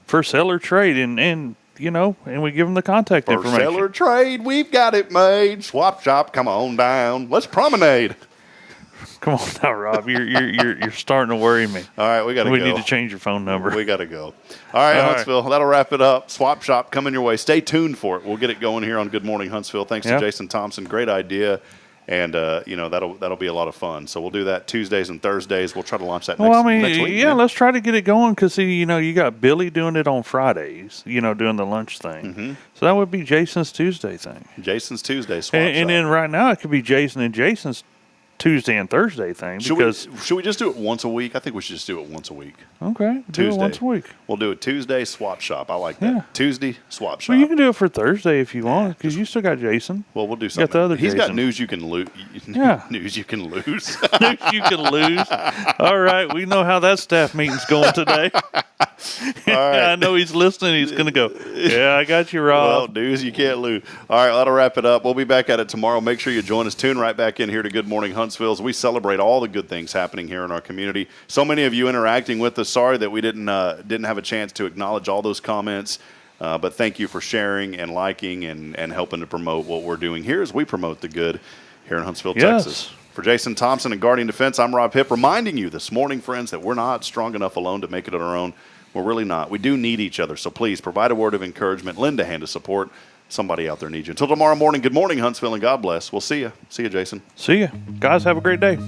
For seller trade, and we give them the contact information. For seller trade, we've got it made. Swap shop, come on down. Let's promenade. Come on now, Rob. You're starting to worry me. All right, we got to go. We need to change your phone number. We got to go. All right, Huntsville. That'll wrap it up. Swap shop coming your way. Stay tuned for it. We'll get it going here on Good Morning Huntsville. Thanks to Jason Thompson. Great idea. And, that'll be a lot of fun. So we'll do that Tuesdays and Thursdays. We'll try to launch that next week. Yeah, let's try to get it going because, you got Billy doing it on Fridays, doing the lunch thing. Mm-hmm. So that would be Jason's Tuesday thing. Jason's Tuesday swap shop. And then right now it could be Jason and Jason's Tuesday and Thursday thing. Should we just do it once a week? I think we should just do it once a week. Okay. Tuesday. Do it once a week. We'll do it Tuesday, swap shop. I like that. Yeah. Tuesday, swap shop. Well, you can do it for Thursday if you want because you still got Jason. Well, we'll do something. Got the other He's Jason. got news you can lose. Yeah. News you can lose. News you can lose. All right. We know how that staff meeting's going today. All right. I know he's listening. He's going to go, yeah, I got you, Rob. Well, news you can't lose. All right, that'll wrap it up. We'll be back at it tomorrow. Make sure you join us. Tune right back in here to Good Morning Huntsville as we celebrate all the good things happening here in our community. So many of you interacting with us. Sorry that we didn't have a chance to acknowledge all those comments. But thank you for sharing and liking and helping to promote what we're doing here as we promote the good here in Huntsville, Texas. For Jason Thompson and Guardian Defense, I'm Rob Hipp, reminding you this morning, friends, that we're not strong enough alone to make it on our own. We're really not. We do need each other. So please provide a word of encouragement, lend a hand of support. Somebody out there needs you. Until tomorrow morning, good morning, Huntsville, and God bless. We'll see you. See you, Jason. See you. Guys, have a great day.